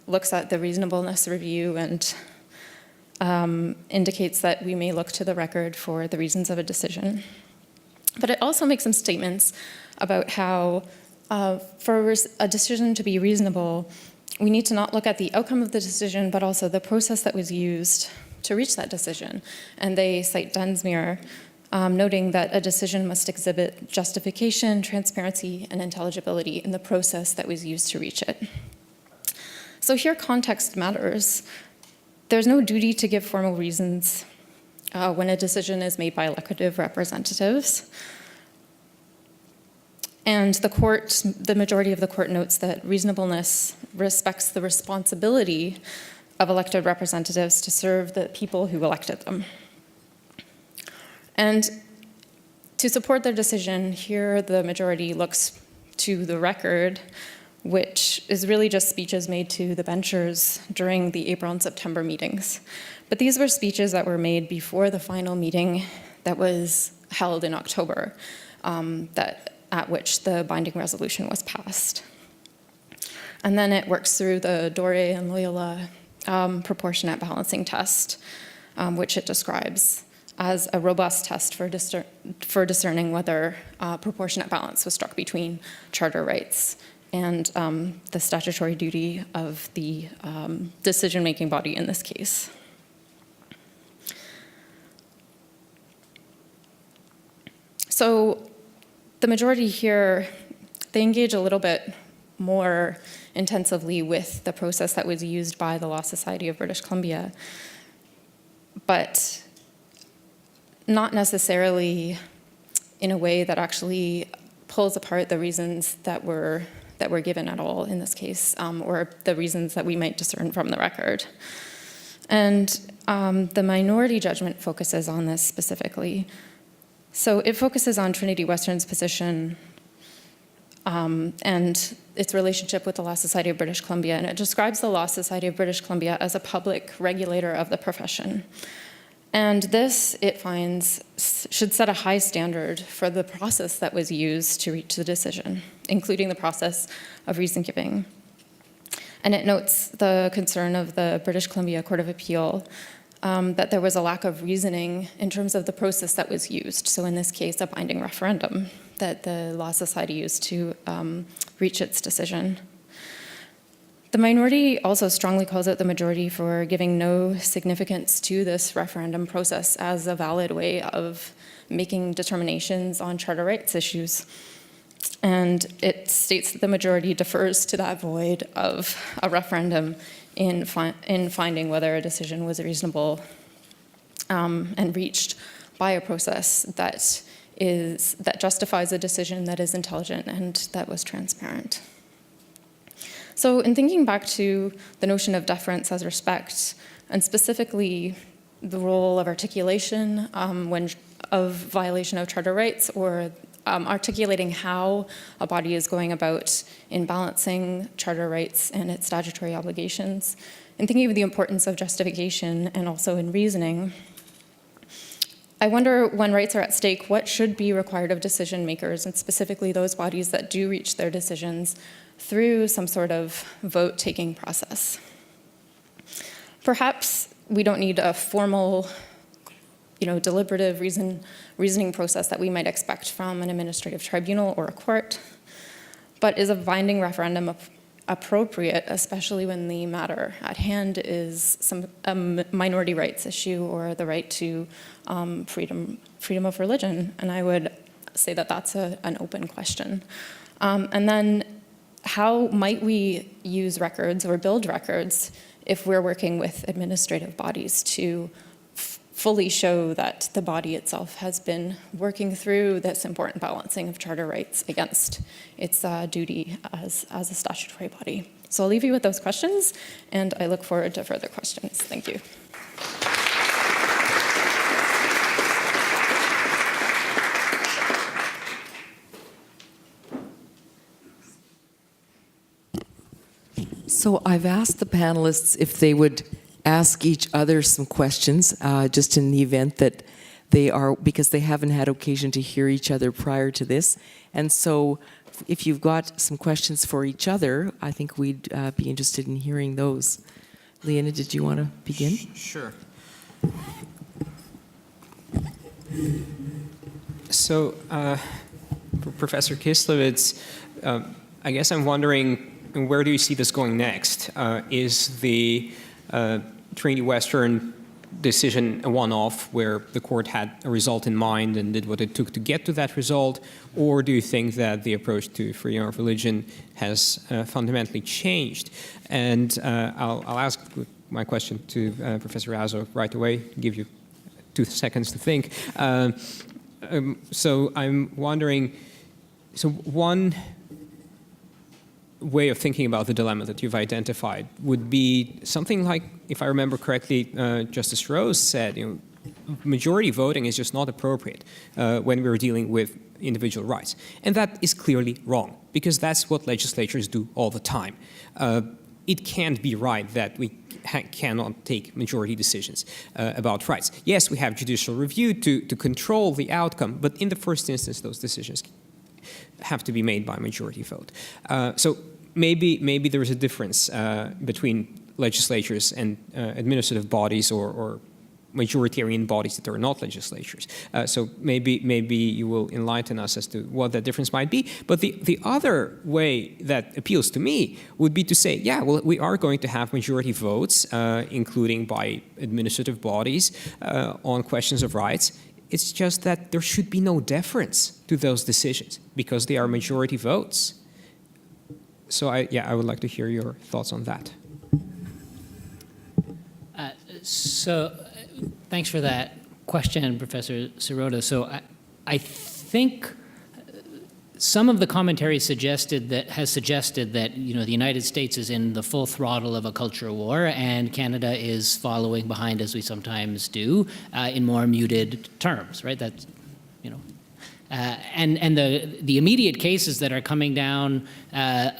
looks at the reasonableness review and indicates that we may look to the record for the reasons of a decision. But it also makes some statements about how for a decision to be reasonable, we need to not look at the outcome of the decision, but also the process that was used to reach that decision. And they cite Dunsmuir, noting that a decision must exhibit justification, transparency, and intelligibility in the process that was used to reach it. So here context matters. There's no duty to give formal reasons when a decision is made by elected representatives. And the majority of the court notes that reasonableness respects the responsibility of elected representatives to serve the people who elected them. And to support their decision, here the majority looks to the record, which is really just speeches made to the benchers during the April and September meetings. But these were speeches that were made before the final meeting that was held in October, at which the binding resolution was passed. And then it works through the Dore and Loyola proportionate balancing test, which it describes as a robust test for discerning whether proportionate balance was struck between charter rights and the statutory duty of the decision-making body in this case. So the majority here, they engage a little bit more intensively with the process that was used by the Law Society of British Columbia, but not necessarily in a way that actually pulls apart the reasons that were given at all in this case, or the reasons that we might discern from the record. And the minority judgment focuses on this specifically. So it focuses on Trinity Western's position and its relationship with the Law Society of British Columbia, and it describes the Law Society of British Columbia as a public regulator of the profession. And this, it finds, should set a high standard for the process that was used to reach the decision, including the process of reason giving. And it notes the concern of the British Columbia Court of Appeal that there was a lack of reasoning in terms of the process that was used. So in this case, a binding referendum that the Law Society used to reach its decision. The minority also strongly calls out the majority for giving no significance to this referendum process as a valid way of making determinations on charter rights issues. And it states that the majority defers to that void of a referendum in finding whether a decision was reasonable and reached by a process that justifies a decision that is intelligent and that was transparent. So in thinking back to the notion of deference as respect, and specifically the role of articulation of violation of charter rights, or articulating how a body is going about in balancing charter rights and its statutory obligations, and thinking of the importance of justification and also in reasoning, I wonder, when rights are at stake, what should be required of decision makers, and specifically those bodies that do reach their decisions through some sort of vote-taking process. Perhaps we don't need a formal, deliberative reasoning process that we might expect from an administrative tribunal or a court, but is a binding referendum appropriate, especially when the matter at hand is a minority rights issue or the right to freedom of religion? And I would say that that's an open question. And then how might we use records or build records if we're working with administrative bodies to fully show that the body itself has been working through this important balancing of charter rights against its duty as a statutory body? So I'll leave you with those questions, and I look forward to further questions. Thank you. So I've asked the panelists if they would ask each other some questions, just in the event that they are, because they haven't had occasion to hear each other prior to this. And so if you've got some questions for each other, I think we'd be interested in hearing those. Leona, did you want to begin? Sure. So, Professor Kislevitz, I guess I'm wondering, where do you see this going next? Is the Trinity Western decision a one-off where the court had a result in mind and did what it took to get to that result? Or do you think that the approach to freedom of religion has fundamentally changed? And I'll ask my question to Professor Razo right away, give you 2 seconds to think. So I'm wondering, so one way of thinking about the dilemma that you've identified would be something like, if I remember correctly, Justice Rose said, majority voting is just not appropriate when we're dealing with individual rights. And that is clearly wrong, because that's what legislatures do all the time. It can't be right that we cannot take majority decisions about rights. Yes, we have judicial review to control the outcome, but in the first instance, those decisions have to be made by majority vote. So maybe there is a difference between legislatures and administrative bodies or majoritarian bodies that are not legislatures. So maybe you will enlighten us as to what that difference might be. But the other way that appeals to me would be to say, yeah, well, we are going to have majority votes, including by administrative bodies, on questions of rights. It's just that there should be no deference to those decisions because they are majority votes. So I would like to hear your thoughts on that. Thanks for that question, Professor Sirota. So I think some of the commentary has suggested that the United States is in the full throttle of a culture war, and Canada is following behind, as we sometimes do, in more muted terms. Right? That's and the immediate cases that are coming down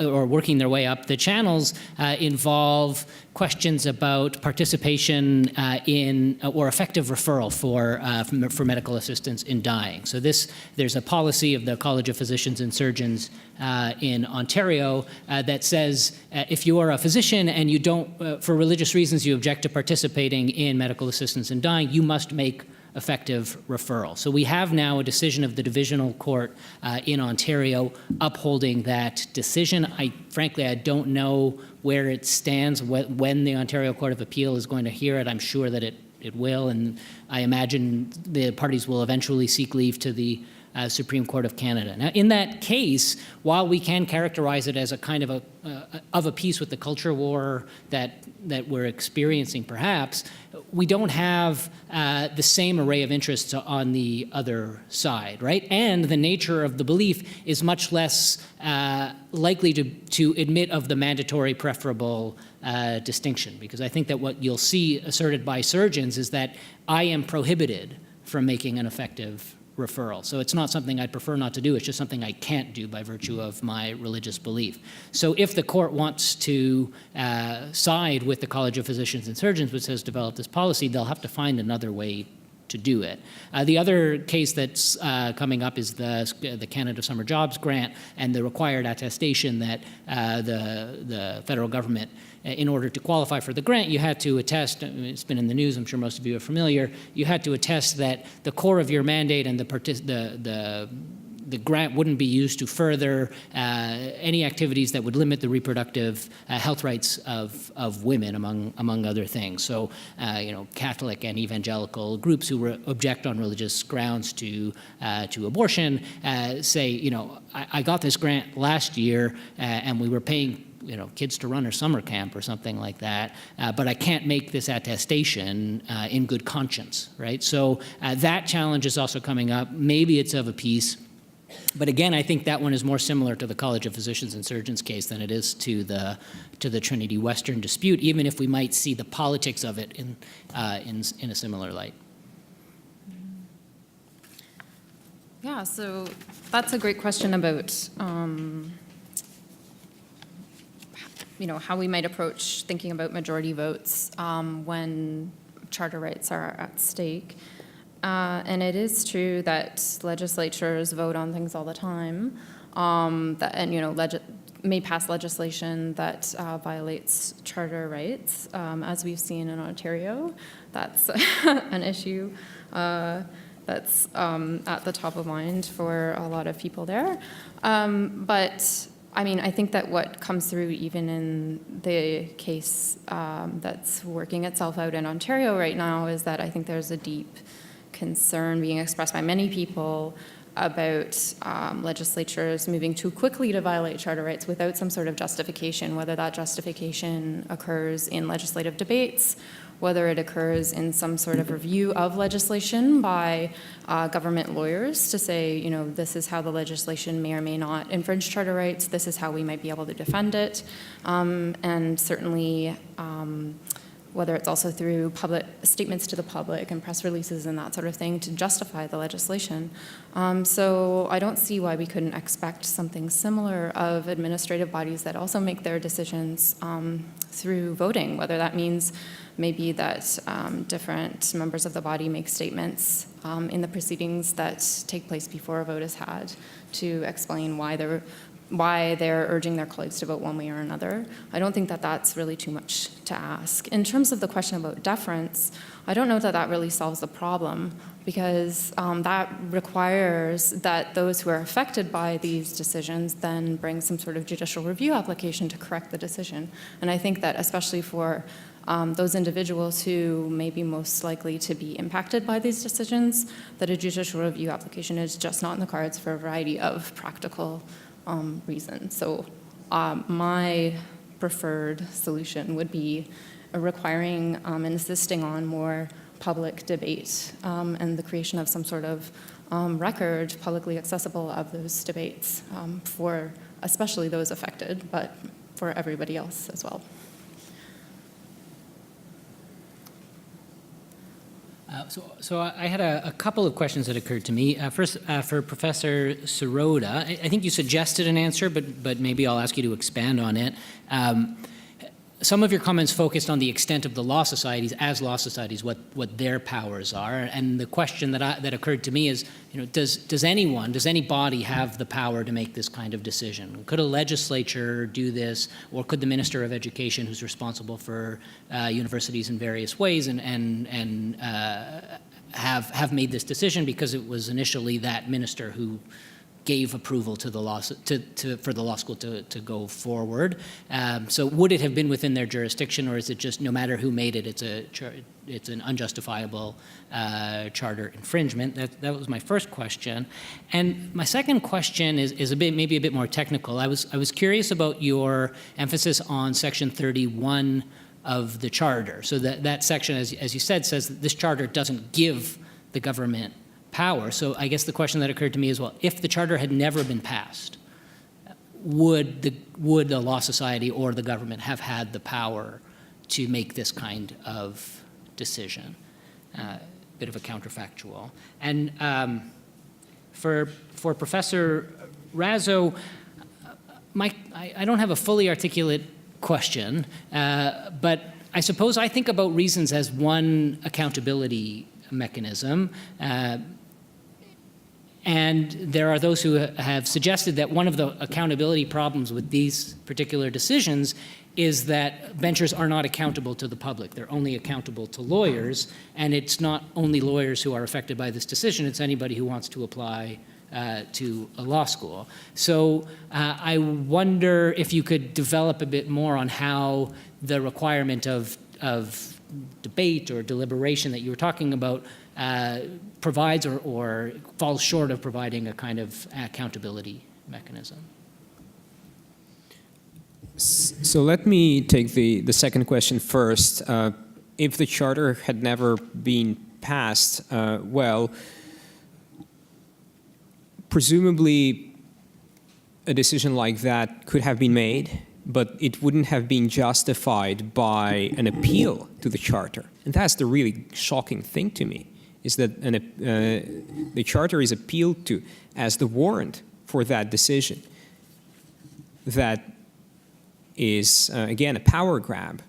or working their way up the channels involve questions about participation in or effective referral for medical assistance in dying. So there's a policy of the College of Physicians and Surgeons in Ontario that says if you are a physician and you don't, for religious reasons, you object to participating in medical assistance in dying, you must make effective referral. So we have now a decision of the Divisional Court in Ontario upholding that decision. Frankly, I don't know where it stands, when the Ontario Court of Appeal is going to hear it. I'm sure that it will, and I imagine the parties will eventually seek leave to the Supreme Court of Canada. Now, in that case, while we can characterize it as a kind of a piece with the culture war that we're experiencing, perhaps, we don't have the same array of interests on the other side, right? And the nature of the belief is much less likely to admit of the mandatory preferable distinction, because I think that what you'll see asserted by surgeons is that I am prohibited from making an effective referral. So it's not something I'd prefer not to do, it's just something I can't do by virtue of my religious belief. So if the court wants to side with the College of Physicians and Surgeons, which has developed this policy, they'll have to find another way to do it. The other case that's coming up is the Canada Summer Jobs Grant and the required attestation that the federal government, in order to qualify for the grant, you had to attest, it's been in the news, I'm sure most of you are familiar, you had to attest that the core of your mandate and the grant wouldn't be used to further any activities that would limit the reproductive health rights of women, among other things. So, Catholic and evangelical groups who object on religious grounds to abortion say, I got this grant last year and we were paying kids to run a summer camp or something like that, but I can't make this attestation in good conscience, right? So that challenge is also coming up. Maybe it's of a piece. But again, I think that one is more similar to the College of Physicians and Surgeons case than it is to the Trinity Western dispute, even if we might see the politics of it in a similar light. Yeah, so that's a great question about how we might approach thinking about majority votes when charter rights are at stake. And it is true that legislatures vote on things all the time, may pass legislation that violates charter rights, as we've seen in Ontario. That's an issue that's at the top of mind for a lot of people there. But I think that what comes through even in the case that's working itself out in Ontario right now is that I think there's a deep concern being expressed by many people about legislatures moving too quickly to violate charter rights without some sort of justification, whether that justification occurs in legislative debates, whether it occurs in some sort of review of legislation by government lawyers to say, this is how the legislation may or may not infringe charter rights, this is how we might be able to defend it, and certainly whether it's also through public statements to the public and press releases and that sort of thing to justify the legislation. So I don't see why we couldn't expect something similar of administrative bodies that also make their decisions through voting, whether that means maybe that different members of the body make statements in the proceedings that take place before a vote is had to explain why they're urging their colleagues to vote one way or another. I don't think that that's really too much to ask. In terms of the question about deference, I don't know that that really solves the problem, because that requires that those who are affected by these decisions then bring some sort of judicial review application to correct the decision. And I think that especially for those individuals who may be most likely to be impacted by these decisions, that a judicial review application is just not in the cards for a variety of practical reasons. So my preferred solution would be requiring and insisting on more public debate and the creation of some sort of record publicly accessible of those debates for especially those affected, but for everybody else as well. So I had a couple of questions that occurred to me. First, for Professor Sirota, I think you suggested an answer, but maybe I'll ask you to expand on it. Some of your comments focused on the extent of the law societies, as law societies, what their powers are. And the question that occurred to me is, does any body have the power to make this kind of decision? Could a legislature do this, or could the Minister of Education, who's responsible for universities in various ways, and have made this decision because it was initially that minister who gave approval to the law for the law school to go forward. So would it have been within their jurisdiction, or is it just no matter who made it, it's an unjustifiable charter infringement? That was my first question. And my second question is maybe a bit more technical. I was curious about your emphasis on Section 31 of the charter. So that section, as you said, says that this charter doesn't give the government power. So I guess the question that occurred to me is, well, if the charter had never been passed, would the law society or the government have had the power to make this kind of decision? Bit of a counterfactual. And for Professor Razzo, I don't have a fully articulate question, but I suppose I think about reasons as one accountability mechanism. And there are those who have suggested that one of the accountability problems with these particular decisions is that benchers are not accountable to the public. They're only accountable to lawyers, and it's not only lawyers who are affected by this decision, it's anybody who wants to apply to a law school. So I wonder if you could develop a bit more on how the requirement of debate or deliberation that you were talking about provides or falls short of providing a kind of accountability mechanism. So let me take the second question first. If the charter had never been passed, well, presumably a decision like that could have been made, but it wouldn't have been justified by an appeal to the charter. And that's the really shocking thing to me, is that the charter is appealed to as the warrant for that decision. That is, again, a power grab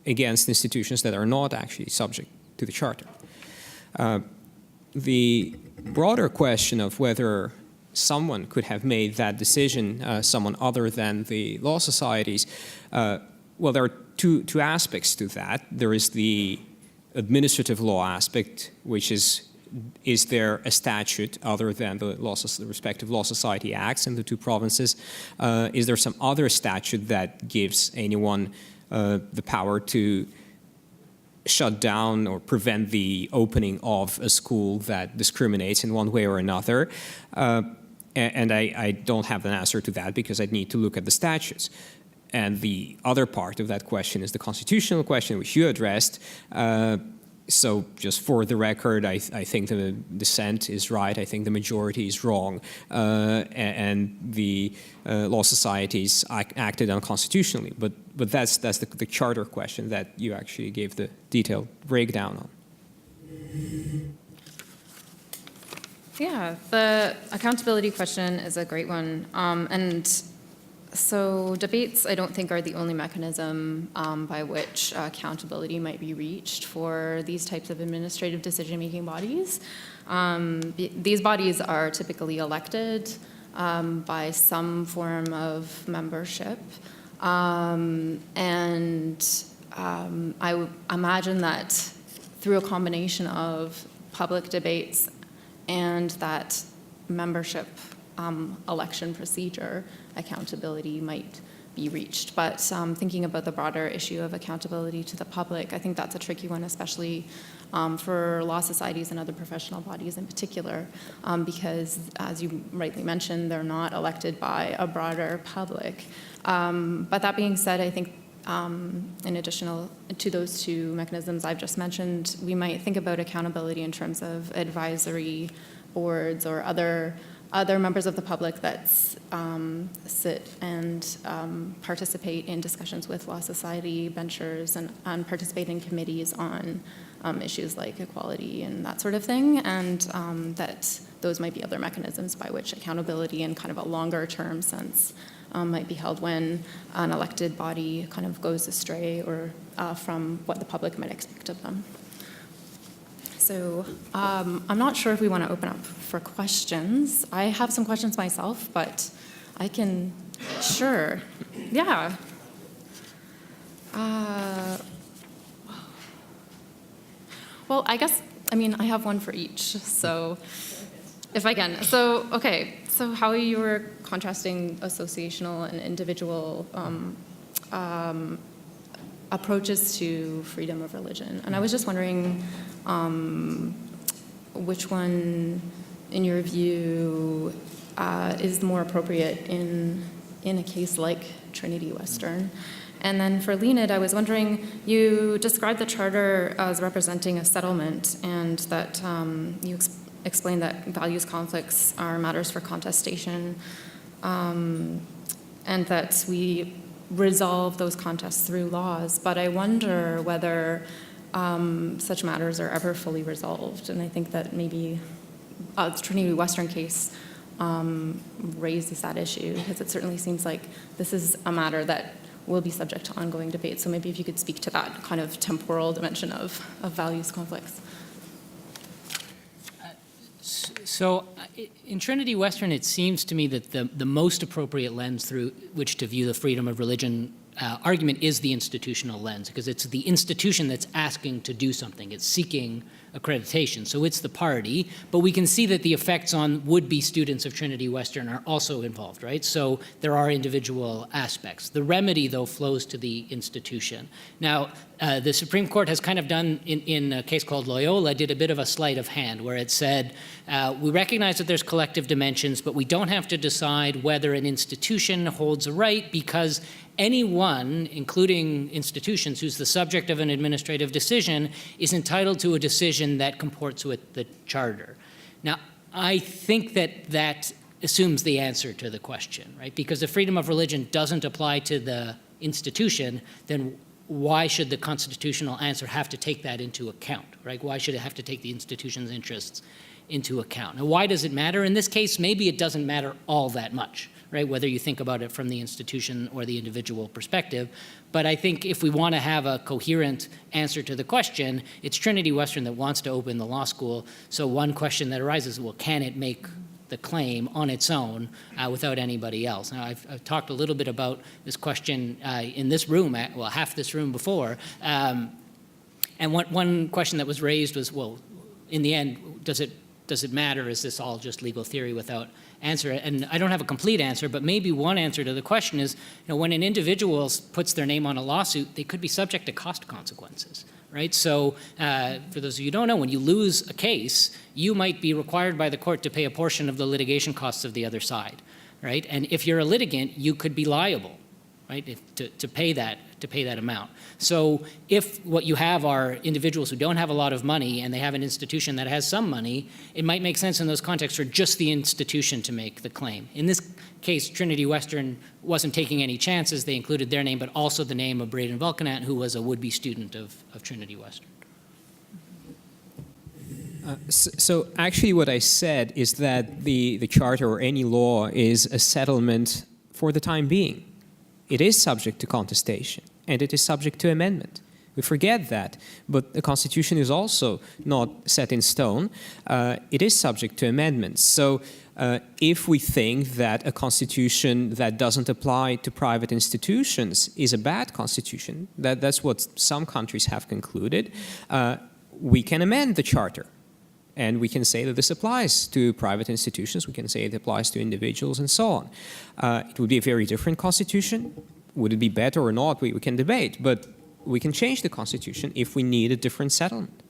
against institutions that are not actually subject to the Charter. The broader question of whether someone could have made that decision, someone other than the law societies, well, there are two aspects to that. There is the administrative law aspect, which is there a statute other than the respective law society acts in the two provinces? Is there some other statute that gives anyone the power to shut down or prevent the opening of a school that discriminates in one way or another? And I don't have an answer to that because I'd need to look at the statutes. And the other part of that question is the constitutional question, which you addressed. So just for the record, I think the dissent is right. I think the majority is wrong. And the law societies acted unconstitutionally. But that's the charter question that you actually gave the detailed breakdown on. Yeah, the accountability question is a great one. And so debates, I don't think, are the only mechanism by which accountability might be reached for these types of administrative decision-making bodies. These bodies are typically elected by some form of membership. And I would imagine that through a combination of public debates and that membership election procedure, accountability might be reached. But thinking about the broader issue of accountability to the public, I think that's a tricky one, especially for law societies and other professional bodies in particular, because, as you rightly mentioned, they're not elected by a broader public. But that being said, I think in addition to those two mechanisms I've just mentioned, we might think about accountability in terms of advisory boards or other members of the public that sit and participate in discussions with law society benchers and participate in committees on issues like equality and that sort of thing, and that those might be other mechanisms by which accountability in kind of a longer term sense might be held when an elected body kind of goes astray or from what the public might expect of them. So I'm not sure if we want to open up for questions. I have some questions myself, but I can, sure, yeah. Well, I guess, I have one for each, so if I can. So, okay, so how you were contrasting associational and individual approaches to freedom of religion. And I was just wondering which one, in your view, is more appropriate in a case like Trinity Western. And then for Leonid, I was wondering, you described the charter as representing a settlement, and that you explained that values conflicts are matters for contestation, and that we resolve those contests through laws. But I wonder whether such matters are ever fully resolved. And I think that maybe the Trinity Western case raises that issue, because it certainly seems like this is a matter that will be subject to ongoing debate. So maybe if you could speak to that kind of temporal dimension of values conflicts. So in Trinity Western, it seems to me that the most appropriate lens through which to view the freedom of religion argument is the institutional lens, because it's the institution that's asking to do something. It's seeking accreditation. So it's the party, but we can see that the effects on would-be students of Trinity Western are also involved, right? So there are individual aspects. The remedy, though, flows to the institution. Now, the Supreme Court has kind of done, in a case called Loyola, did a bit of a sleight of hand, where it said, we recognize that there's collective dimensions, but we don't have to decide whether an institution holds a right, because anyone, including institutions, who's the subject of an administrative decision is entitled to a decision that comports with the charter. Now, I think that assumes the answer to the question, right? Because if freedom of religion doesn't apply to the institution, then why should the constitutional answer have to take that into account, right? Why should it have to take the institution's interests into account? Now, why does it matter? In this case, maybe it doesn't matter all that much, right? Whether you think about it from the institution or the individual perspective. But I think if we want to have a coherent answer to the question, it's Trinity Western that wants to open the law school. So one question that arises, well, can it make the claim on its own without anybody else? Now, I've talked a little bit about this question in this room, well, half this room before. And one question that was raised was, well, in the end, does it matter? Is this all just legal theory without answer? And I don't have a complete answer, but maybe one answer to the question is, when an individual puts their name on a lawsuit, they could be subject to cost consequences, right? So for those of you who don't know, when you lose a case, you might be required by the court to pay a portion of the litigation costs of the other side, right? And if you're a litigant, you could be liable, right, to pay that amount. So if what you have are individuals who don't have a lot of money and they have an institution that has some money, it might make sense in those contexts for just the institution to make the claim. In this case, Trinity Western wasn't taking any chances. They included their name, but also the name of Braden Vulcanat, who was a would-be student of Trinity Western. So actually what I said is that the charter or any law is a settlement for the time being. It is subject to contestation, and it is subject to amendment. We forget that, but the Constitution is also not set in stone. It is subject to amendments. So if we think that a Constitution that doesn't apply to private institutions is a bad Constitution, that's what some countries have concluded, we can amend the Charter. And we can say that this applies to private institutions. We can say it applies to individuals and so on. It would be a very different constitution. Would it be better or not? We can debate. But we can change the constitution if we need a different settlement.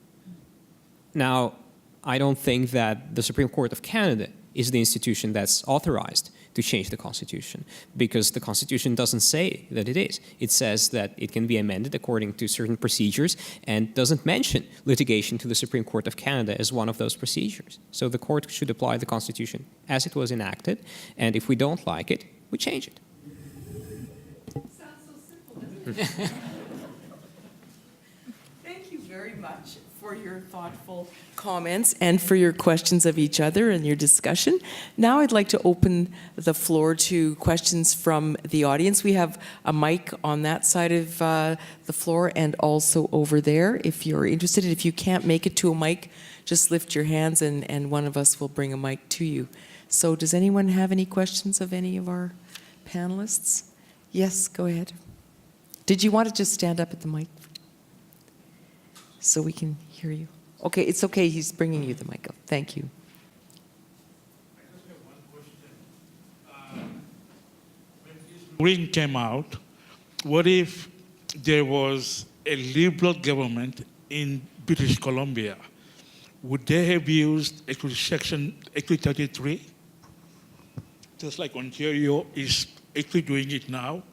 Now, I don't think that the Supreme Court of Canada is the institution that's authorized to change the Constitution, because the Constitution doesn't say that it is. It says that it can be amended according to certain procedures and doesn't mention litigation to the Supreme Court of Canada as one of those procedures. So the court should apply the Constitution as it was enacted, and if we don't like it, we change it. Sounds so simple, doesn't it? Thank you very much for your thoughtful comments and for your questions of each other and your discussion. Now I'd like to open the floor to questions from the audience. We have a mic on that side of the floor and also over there if you're interested. If you can't make it to a mic, just lift your hands and one of us will bring a mic to you. So does anyone have any questions of any of our panelists? Yes, go ahead. Did you want to just stand up at the mic so we can hear you? Okay, it's okay. He's bringing you the mic up. Thank you. I just have one question. When this ruling came out, what if there was a Liberal government in British Columbia? Would they have used Section 33? Just like Ontario is actually doing it now?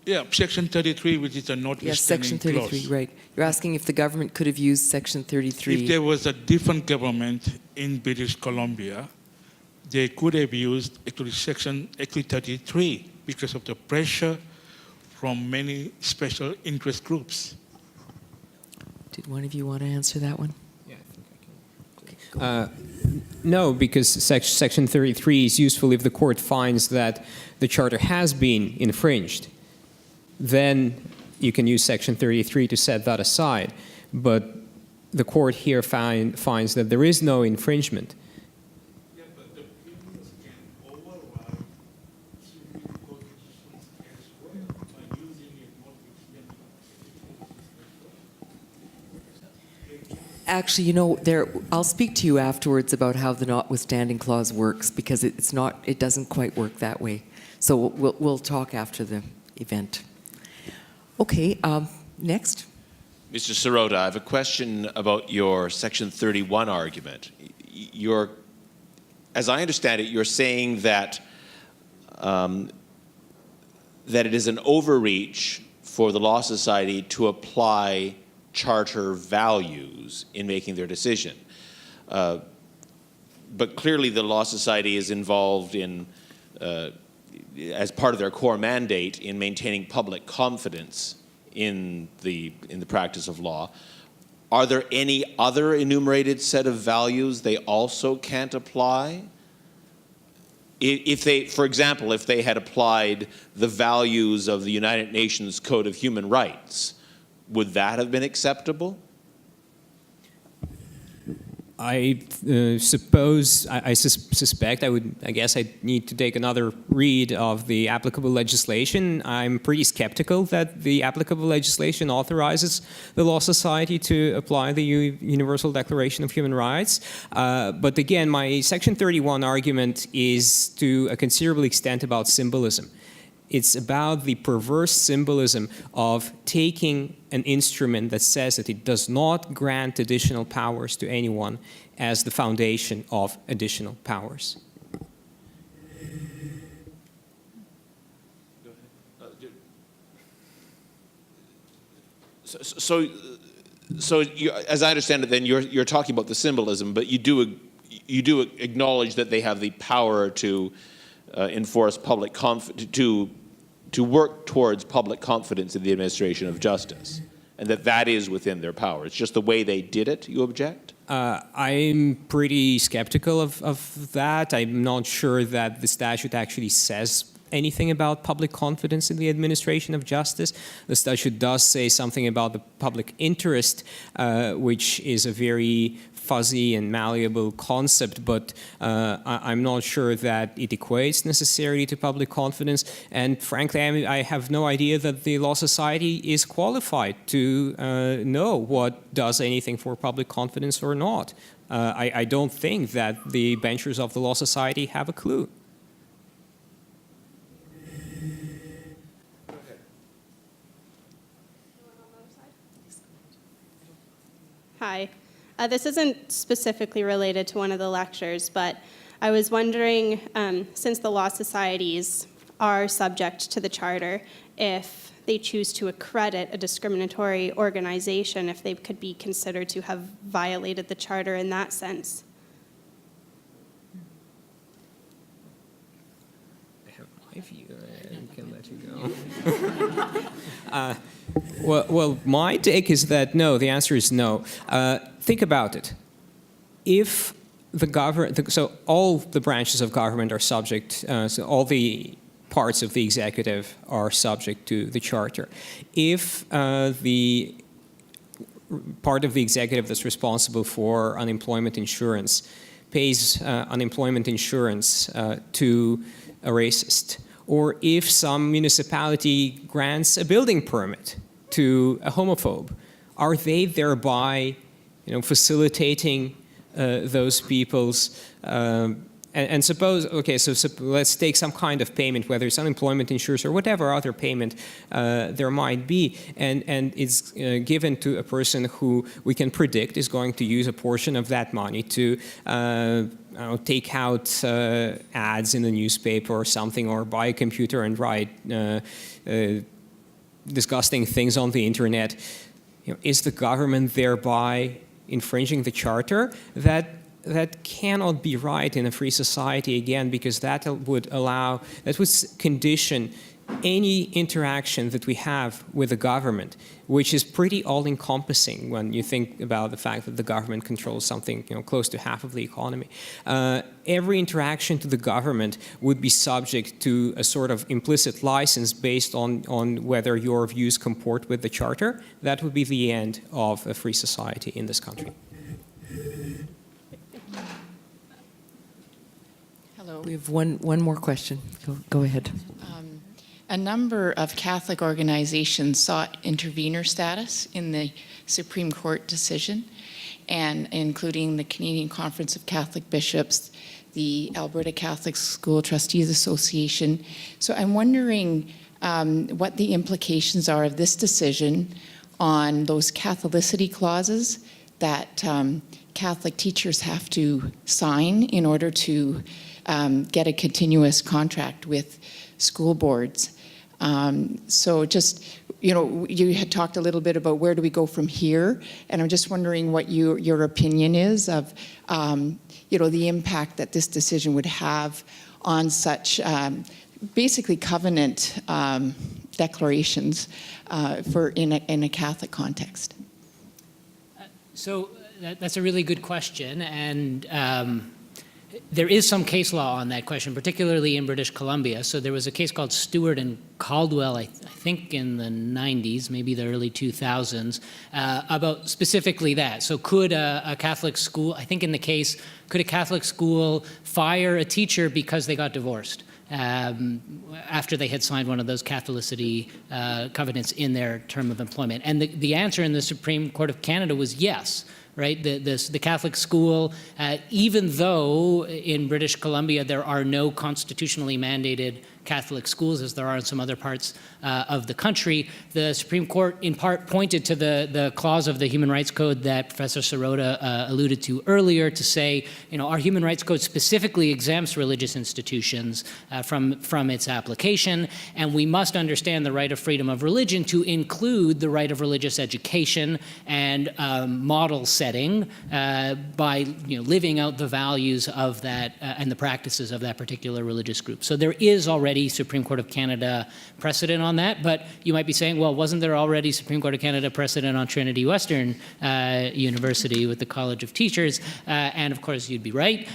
Yeah, Section 33, which is a notwithstanding Yes, Section 33, clause. right. You're asking if the government could have used Section 33. If there was a different government in British Columbia, they could have used Section 33 because of the pressure from many special interest groups. Did one of you want to answer that one? Yeah, I think I can. No, because Section 33 is useful if the court finds that the Charter has been infringed. Then you can use Section 33 to set that aside. But the court here finds that there is no infringement. Yeah, but the premiums can override Supreme Court decisions as well by using it notwithstanding. Actually, you know, I'll speak to you afterwards about how the notwithstanding clause works, because it doesn't quite work that way. So we'll talk after the event. Okay, next. Mr. Sirota, I have a question about your Section 31 argument. As I understand it, you're saying that that it is an overreach for the Law Society to apply charter values in making their decision. But clearly the Law Society is involved in as part of their core mandate in maintaining public confidence in the practice of law. are there any other enumerated set of values they also can't apply? If they, for example, if they had applied the values of the United Nations Code of Human Rights, would that have been acceptable? I suspect I guess I'd need to take another read of the applicable legislation. I'm pretty skeptical that the applicable legislation authorizes the Law Society to apply the Universal Declaration of Human Rights. But again, my Section 31 argument is to a considerable extent about symbolism. It's about the perverse symbolism of taking an instrument that says that it does not grant additional powers to anyone as the foundation of additional powers. So you, as I understand it, then you're talking about the symbolism, but you do acknowledge that they have the power to enforce public to work towards public confidence in the administration of justice, and that is within their power. It's just the way they did it, you object? I'm pretty skeptical of that. I'm not sure that the statute actually says anything about public confidence in the administration of justice. The statute does say something about the public interest, which is a very fuzzy and malleable concept, but I'm not sure that it equates necessarily to public confidence. And frankly, I have no idea that the Law Society is qualified to know what does anything for public confidence or not. I don't think that the benchers of the Law Society have a clue. Hi. This isn't specifically related to one of the lectures, but I was wondering, since the law societies are subject to the charter, if they choose to accredit a discriminatory organization, if they could be considered to have violated the charter in that sense. I have my view. I can let you go. Well, my take is that no, the answer is no. Think about it. If the government, so all the branches of government are subject, so all the parts of the executive are subject to the charter. If the part of the executive that's responsible for unemployment insurance pays unemployment insurance to a racist, or if some municipality grants a building permit to a homophobe, are they thereby, facilitating those people's and suppose, okay, so let's take some kind of payment, whether it's unemployment insurance or whatever other payment there might be, and it's given to a person who we can predict is going to use a portion of that money to take out ads in the newspaper or something, or buy a computer and write disgusting things on the internet. Is the government thereby infringing the charter? That cannot be right in a free society, again, because that would condition any interaction that we have with the government, which is pretty all-encompassing when you think about the fact that the government controls something close to half of the economy. Every interaction to the government would be subject to a sort of implicit license based on whether your views comport with the charter. That would be the end of a free society in this country. Hello. We have one more question. Go ahead. A number of Catholic organizations sought intervenor status in the Supreme Court decision, and including the Canadian Conference of Catholic Bishops, the Alberta Catholic School Trustees Association. So I'm wondering what the implications are of this decision on those Catholicity clauses that Catholic teachers have to sign in order to get a continuous contract with school boards. So just, you had talked a little bit about where do we go from here, and I'm just wondering what your opinion is of, the impact that this decision would have on such basically covenant declarations in a Catholic context. So that's a really good question, and there is some case law on that question, particularly in British Columbia. So there was a case called Stewart and Caldwell, I think in the 90s, maybe the early 2000s, about specifically that. So could a Catholic school, I think in the case, could a Catholic school fire a teacher because they got divorced after they had signed one of those Catholicity covenants in their term of employment? And the answer in the Supreme Court of Canada was yes. Right, the Catholic school, even though in British Columbia there are no constitutionally mandated Catholic schools, as there are in some other parts of the country, the Supreme Court in part pointed to the clause of the Human Rights Code that Professor Sirota alluded to earlier to say, our Human Rights Code specifically exempts religious institutions from its application, and we must understand the right of freedom of religion to include the right of religious education and model setting by living out the values of that and the practices of that particular religious group. So there is already Supreme Court of Canada precedent on that, but you might be saying, well, wasn't there already Supreme Court of Canada precedent on Trinity Western University with the College of Teachers? And of course, you'd be right.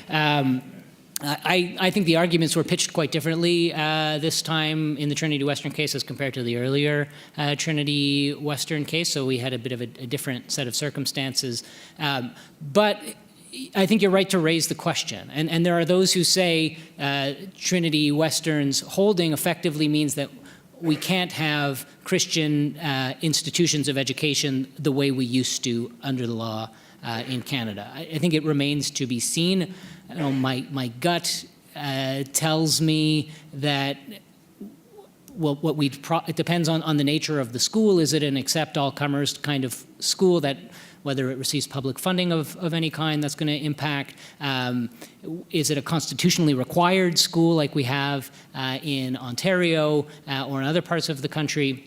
I think the arguments were pitched quite differently this time in the Trinity Western case as compared to the earlier Trinity Western case, so we had a bit of a different set of circumstances. But I think you're right to raise the question. And there are those who say Trinity Western's holding effectively means that we can't have Christian institutions of education the way we used to under the law in Canada. I think it remains to be seen. My gut tells me that it depends on the nature of the school. Is it an accept all comers kind of school that whether it receives public funding of any kind that's going to impact? Is it a constitutionally required school like we have in Ontario or in other parts of the country?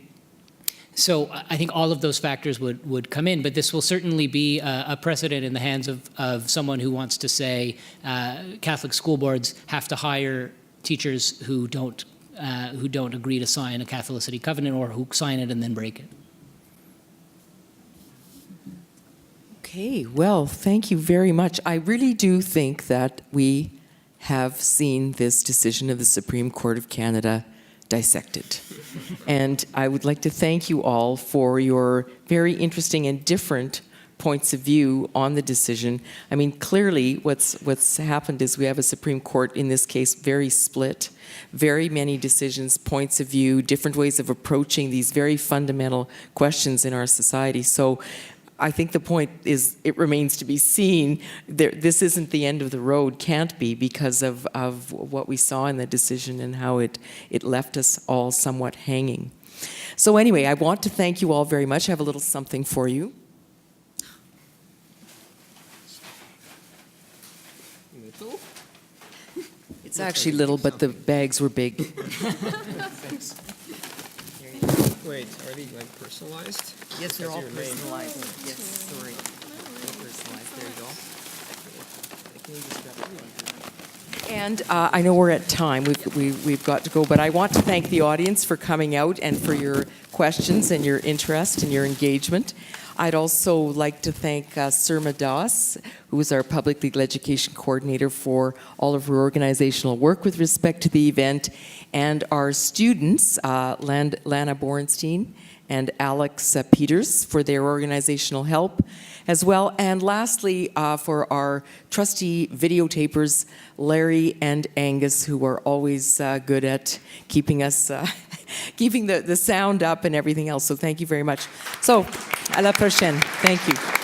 So I think all of those factors would come in, but this will certainly be a precedent in the hands of someone who wants to say Catholic school boards have to hire teachers who don't agree to sign a Catholicity covenant or who sign it and then break it. Okay, well, thank you very much. I really do think that we have seen this decision of the Supreme Court of Canada dissected. And I would like to thank you all for your very interesting and different points of view on the decision. I mean, clearly what's happened is we have a Supreme Court, in this case, very split, very many decisions, points of view, different ways of approaching these very fundamental questions in our society. So I think the point is it remains to be seen. This isn't the end of the road, can't be, because of what we saw in the decision and how it left us all somewhat hanging. So anyway, I want to thank you all very much. I have a little something for you. Little? It's actually little, but the bags were big. Thanks. Wait, are they like personalized? Yes, they're all Your name. personalized. Yes, sorry. They're personalized. There you go. And I know we're at time. We've got to go, but I want to thank the audience for coming out and for your questions and your interest and your engagement. I'd also like to thank Surma Das, who is our Public Legal Education Coordinator, for all of her organizational work with respect to the event, and our students, Lana Borenstein and Alex Peters, for their organizational help as well. And lastly, for our trusty videotapers, Larry and Angus, who are always good at keeping us, keeping the sound up and everything else. So thank you very much. So, à la prochaine. Thank you.